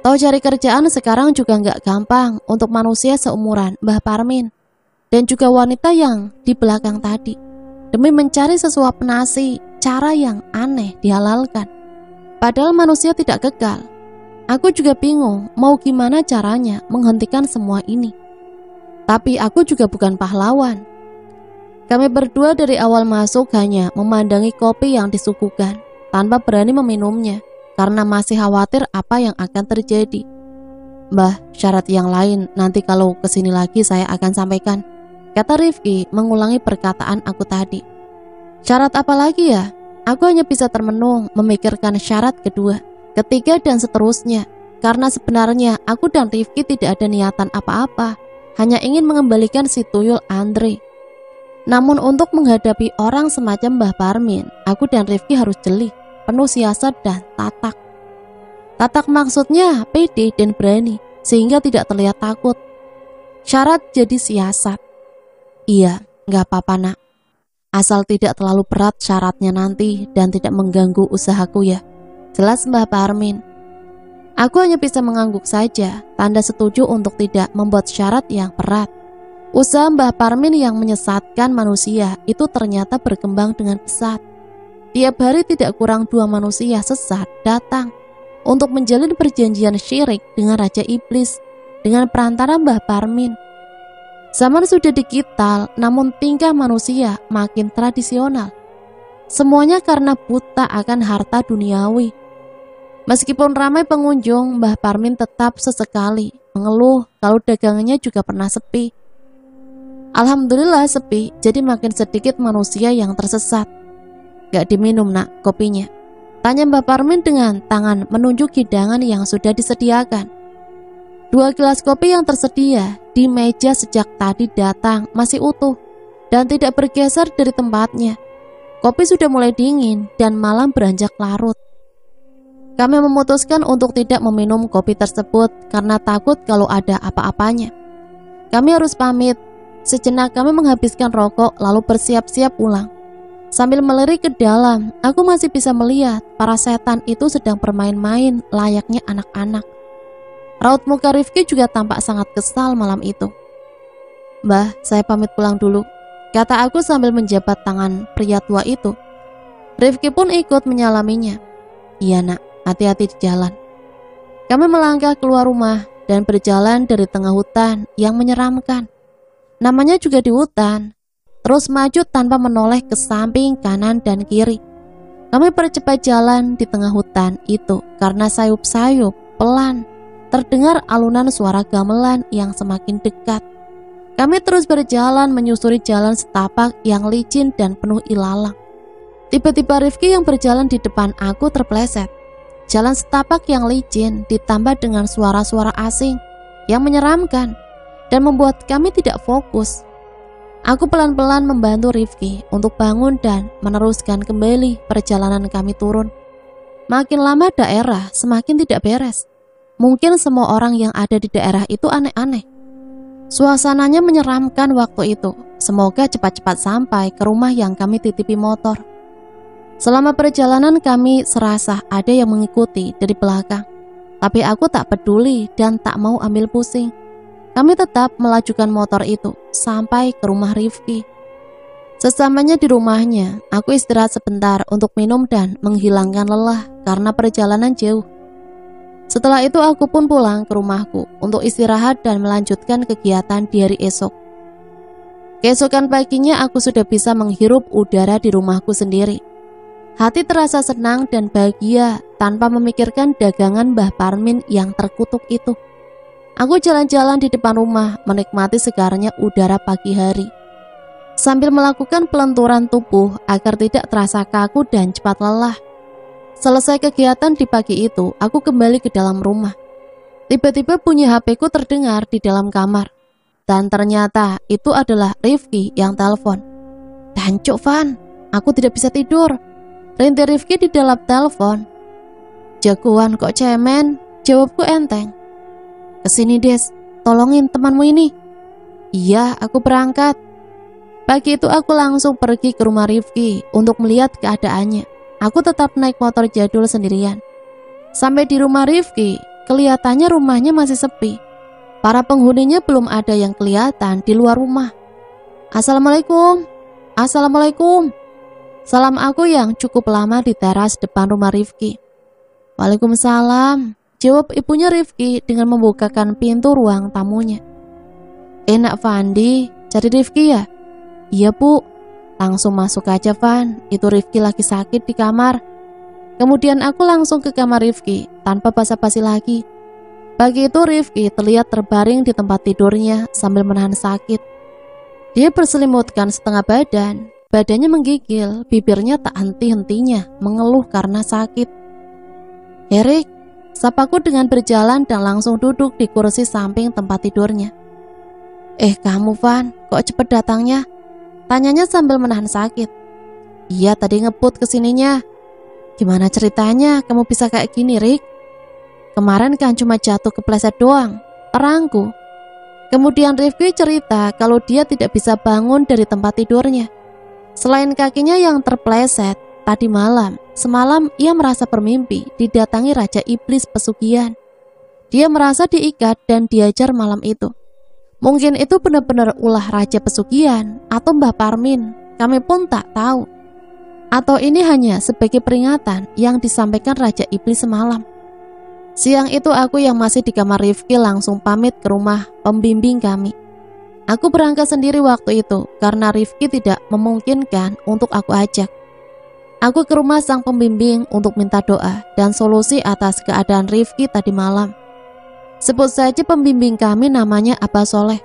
Tahu cari kerjaan sekarang juga nggak gampang untuk manusia seumuran Mbah Parmin dan juga wanita yang di belakang tadi. Demi mencari sesuap nasi, cara yang aneh dihalalkan. Padahal manusia tidak kekal. Aku juga bingung mau gimana caranya menghentikan semua ini. Tapi aku juga bukan pahlawan. Kami berdua dari awal masuk hanya memandangi kopi yang disuguhkan tanpa berani meminumnya karena masih khawatir apa yang akan terjadi. "Mbah, syarat yang lain nanti kalau kesini lagi saya akan sampaikan," kata Rifki mengulangi perkataan aku tadi. Syarat apa lagi ya? Aku hanya bisa termenung memikirkan syarat kedua, ketiga dan seterusnya. Karena sebenarnya aku dan Rifki tidak ada niatan apa-apa, hanya ingin mengembalikan si tuyul Andre. Namun untuk menghadapi orang semacam Mbah Parmin, aku dan Rifki harus jeli, penuh siasat dan tatak. Tatak maksudnya pede dan berani, sehingga tidak terlihat takut. Syarat jadi siasat. "Iya, gak apa-apa nak. Asal tidak terlalu berat syaratnya nanti dan tidak mengganggu usahaku ya," jelas Mbah Parmin. Aku hanya bisa mengangguk saja, tanda setuju untuk tidak membuat syarat yang berat. Usaha Mbah Parmin yang menyesatkan manusia itu ternyata berkembang dengan pesat. Tiap hari tidak kurang 2 manusia sesat datang untuk menjalin perjanjian syirik dengan Raja Iblis dengan perantara Mbah Parmin. Zaman sudah digital, namun tingkah manusia makin tradisional. Semuanya karena buta akan harta duniawi. Meskipun ramai pengunjung, Mbah Parmin tetap sesekali mengeluh kalau dagangannya juga pernah sepi. Alhamdulillah sepi, jadi makin sedikit manusia yang tersesat. "Gak diminum nak kopinya?" tanya Mbah Parmin dengan tangan menunjuk hidangan yang sudah disediakan. 2 gelas kopi yang tersedia di meja sejak tadi datang masih utuh dan tidak bergeser dari tempatnya. Kopi sudah mulai dingin dan malam beranjak larut. Kami memutuskan untuk tidak meminum kopi tersebut karena takut kalau ada apa-apanya. Kami harus pamit. Sejenak kami menghabiskan rokok lalu bersiap-siap pulang. Sambil melirik ke dalam, aku masih bisa melihat para setan itu sedang bermain-main layaknya anak-anak. Raut muka Rifki juga tampak sangat kesal malam itu. "Mbah, saya pamit pulang dulu," kata aku sambil menjabat tangan pria tua itu. Rifki pun ikut menyalaminya. "Iya nak, hati-hati di jalan." Kami melangkah keluar rumah dan berjalan dari tengah hutan yang menyeramkan. Namanya juga di hutan. Terus maju tanpa menoleh ke samping, kanan, dan kiri. Kami percepat jalan di tengah hutan itu karena sayup-sayup pelan terdengar alunan suara gamelan yang semakin dekat. Kami terus berjalan menyusuri jalan setapak yang licin dan penuh ilalang. Tiba-tiba Rifki yang berjalan di depan aku terpleset. Jalan setapak yang licin ditambah dengan suara-suara asing yang menyeramkan dan membuat kami tidak fokus. Aku pelan-pelan membantu Rifki untuk bangun dan meneruskan kembali perjalanan kami turun. Makin lama daerah semakin tidak beres. Mungkin semua orang yang ada di daerah itu aneh-aneh. Suasananya menyeramkan waktu itu. Semoga cepat-cepat sampai ke rumah yang kami titipi motor. Selama perjalanan kami serasa ada yang mengikuti dari belakang. Tapi aku tak peduli dan tak mau ambil pusing. Kami tetap melajukan motor itu sampai ke rumah Rifki. Sesamanya di rumahnya, aku istirahat sebentar untuk minum dan menghilangkan lelah karena perjalanan jauh. Setelah itu aku pun pulang ke rumahku untuk istirahat dan melanjutkan kegiatan di hari esok. Keesokan paginya aku sudah bisa menghirup udara di rumahku sendiri. Hati terasa senang dan bahagia tanpa memikirkan dagangan Mbah Parmin yang terkutuk itu. Aku jalan-jalan di depan rumah menikmati segarnya udara pagi hari, sambil melakukan pelenturan tubuh agar tidak terasa kaku dan cepat lelah. Selesai kegiatan di pagi itu, aku kembali ke dalam rumah. Tiba-tiba bunyi HP-ku terdengar di dalam kamar. Dan ternyata itu adalah Rifki yang telepon. "Dancuk, Van, aku tidak bisa tidur," rintik Rifki di dalam telepon. "Jagoan kok cemen," jawabku enteng. "Kesini Des, tolongin temanmu ini." "Iya, aku berangkat." Pagi itu aku langsung pergi ke rumah Rifki untuk melihat keadaannya. Aku tetap naik motor jadul sendirian. Sampai di rumah Rifki, kelihatannya rumahnya masih sepi. Para penghuninya belum ada yang kelihatan di luar rumah. "Assalamualaikum." "Assalamualaikum." Salam aku yang cukup lama di teras depan rumah Rifki. "Waalaikumsalam," jawab ibunya Rifki dengan membukakan pintu ruang tamunya. "Enak Fandi, cari Rifki ya?" "Iya Bu." "Langsung masuk aja Van, itu Rifki lagi sakit di kamar." Kemudian aku langsung ke kamar Rifki tanpa basa-basi lagi. Pagi itu Rifki terlihat terbaring di tempat tidurnya sambil menahan sakit. Dia berselimutkan setengah badan, badannya menggigil, bibirnya tak henti-hentinya mengeluh karena sakit. "Erik," sapaku dengan berjalan dan langsung duduk di kursi samping tempat tidurnya. Kamu Van, kok cepet datangnya?" tanyanya sambil menahan sakit. "Iya, tadi ngebut kesininya." "Gimana ceritanya kamu bisa kayak gini, Rik?" "Kemarin kan cuma jatuh kepleset doang, perangku." Kemudian Rifki cerita kalau dia tidak bisa bangun dari tempat tidurnya. Selain kakinya yang terpleset, tadi semalam ia merasa bermimpi didatangi Raja Iblis Pesugihan. Dia merasa diikat dan diajar malam itu. Mungkin itu benar-benar ulah Raja Pesugihan atau Mbah Parmin, kami pun tak tahu. Atau ini hanya sebagai peringatan yang disampaikan Raja Iblis semalam. Siang itu aku yang masih di kamar Rifki langsung pamit ke rumah pembimbing kami. Aku berangkat sendiri waktu itu karena Rifki tidak memungkinkan untuk aku ajak. Aku ke rumah sang pembimbing untuk minta doa dan solusi atas keadaan Rifki tadi malam. Sebut saja pembimbing kami namanya Abah Soleh.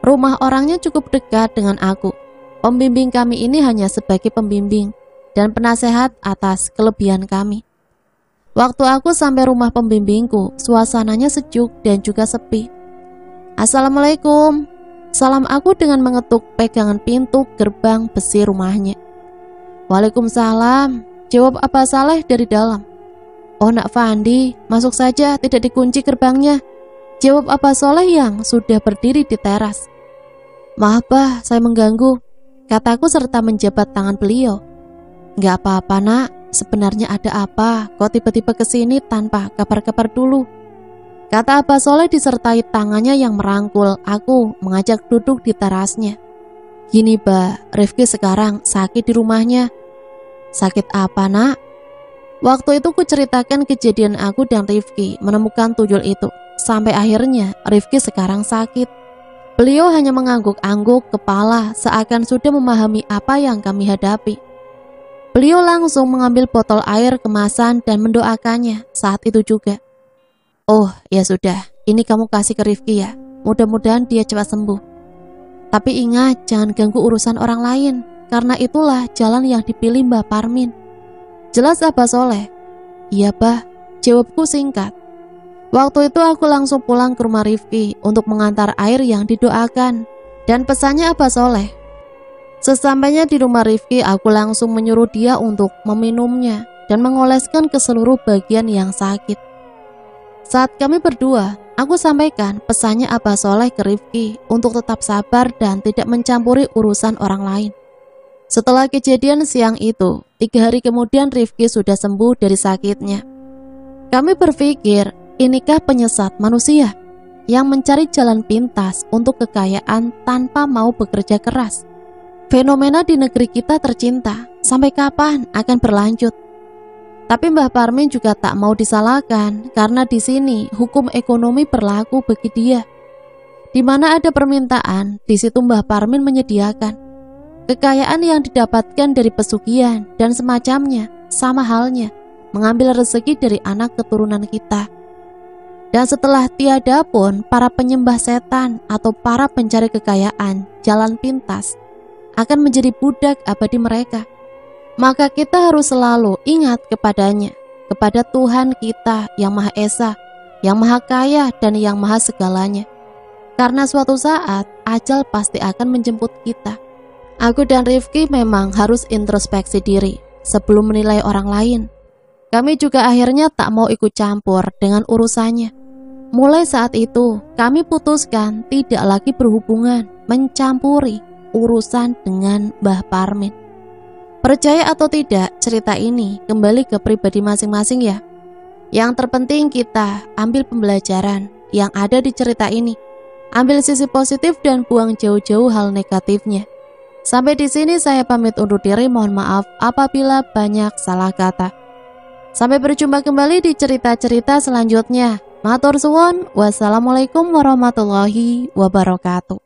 Rumah orangnya cukup dekat dengan aku. Pembimbing kami ini hanya sebagai pembimbing dan penasehat atas kelebihan kami. Waktu aku sampai rumah pembimbingku, suasananya sejuk dan juga sepi. "Assalamualaikum," salam aku dengan mengetuk pegangan pintu gerbang besi rumahnya. "Waalaikumsalam," jawab Abah Saleh dari dalam. "Oh Nak Fandi, masuk saja, tidak dikunci gerbangnya," jawab Abah Soleh yang sudah berdiri di teras. "Maaf Bah, saya mengganggu," kataku serta menjabat tangan beliau. "Gak apa-apa Nak, sebenarnya ada apa? Kok tiba-tiba kesini tanpa kabar-kabar dulu?" kata Abah Soleh disertai tangannya yang merangkul aku mengajak duduk di terasnya. "Gini Bah, Rifki sekarang sakit di rumahnya." "Sakit apa Nak?" Waktu itu ku ceritakan kejadian aku dan Rifki menemukan tuyul itu. Sampai akhirnya Rifki sekarang sakit. Beliau hanya mengangguk-angguk kepala seakan sudah memahami apa yang kami hadapi. Beliau langsung mengambil botol air kemasan dan mendoakannya saat itu juga. Oh, ya sudah, ini kamu kasih ke Rifki ya. Mudah-mudahan dia cepat sembuh. Tapi ingat, jangan ganggu urusan orang lain, karena itulah jalan yang dipilih Mbah Parmin. Jelas Abah Soleh? Iya bah, jawabku singkat. Waktu itu aku langsung pulang ke rumah Rifki untuk mengantar air yang didoakan. Dan pesannya Abah Soleh. Sesampainya di rumah Rifki, aku langsung menyuruh dia untuk meminumnya dan mengoleskan ke seluruh bagian yang sakit. Saat kami berdua, aku sampaikan pesannya Abah Soleh ke Rifki untuk tetap sabar dan tidak mencampuri urusan orang lain. Setelah kejadian siang itu, 3 hari kemudian Rifki sudah sembuh dari sakitnya. Kami berpikir, inikah penyesat manusia yang mencari jalan pintas untuk kekayaan tanpa mau bekerja keras? Fenomena di negeri kita tercinta, sampai kapan akan berlanjut? Tapi Mbah Parmin juga tak mau disalahkan, karena di sini hukum ekonomi berlaku bagi dia. Di mana ada permintaan, di situ Mbah Parmin menyediakan. Kekayaan yang didapatkan dari pesugihan dan semacamnya, sama halnya mengambil rezeki dari anak keturunan kita. Dan setelah tiada pun, para penyembah setan atau para pencari kekayaan, jalan pintas, akan menjadi budak abadi mereka. Maka kita harus selalu ingat kepadanya, kepada Tuhan kita yang Maha Esa, yang Maha Kaya dan yang Maha Segalanya. Karena suatu saat ajal pasti akan menjemput kita. Aku dan Rifki memang harus introspeksi diri sebelum menilai orang lain. Kami juga akhirnya tak mau ikut campur dengan urusannya. Mulai saat itu kami putuskan tidak lagi berhubungan, mencampuri urusan dengan Mbah Parmin. Percaya atau tidak, cerita ini kembali ke pribadi masing-masing ya. Yang terpenting kita ambil pembelajaran yang ada di cerita ini. Ambil sisi positif dan buang jauh-jauh hal negatifnya. Sampai di sini saya pamit undur diri, mohon maaf apabila banyak salah kata. Sampai berjumpa kembali di cerita-cerita selanjutnya. Matur suwun, wassalamualaikum warahmatullahi wabarakatuh.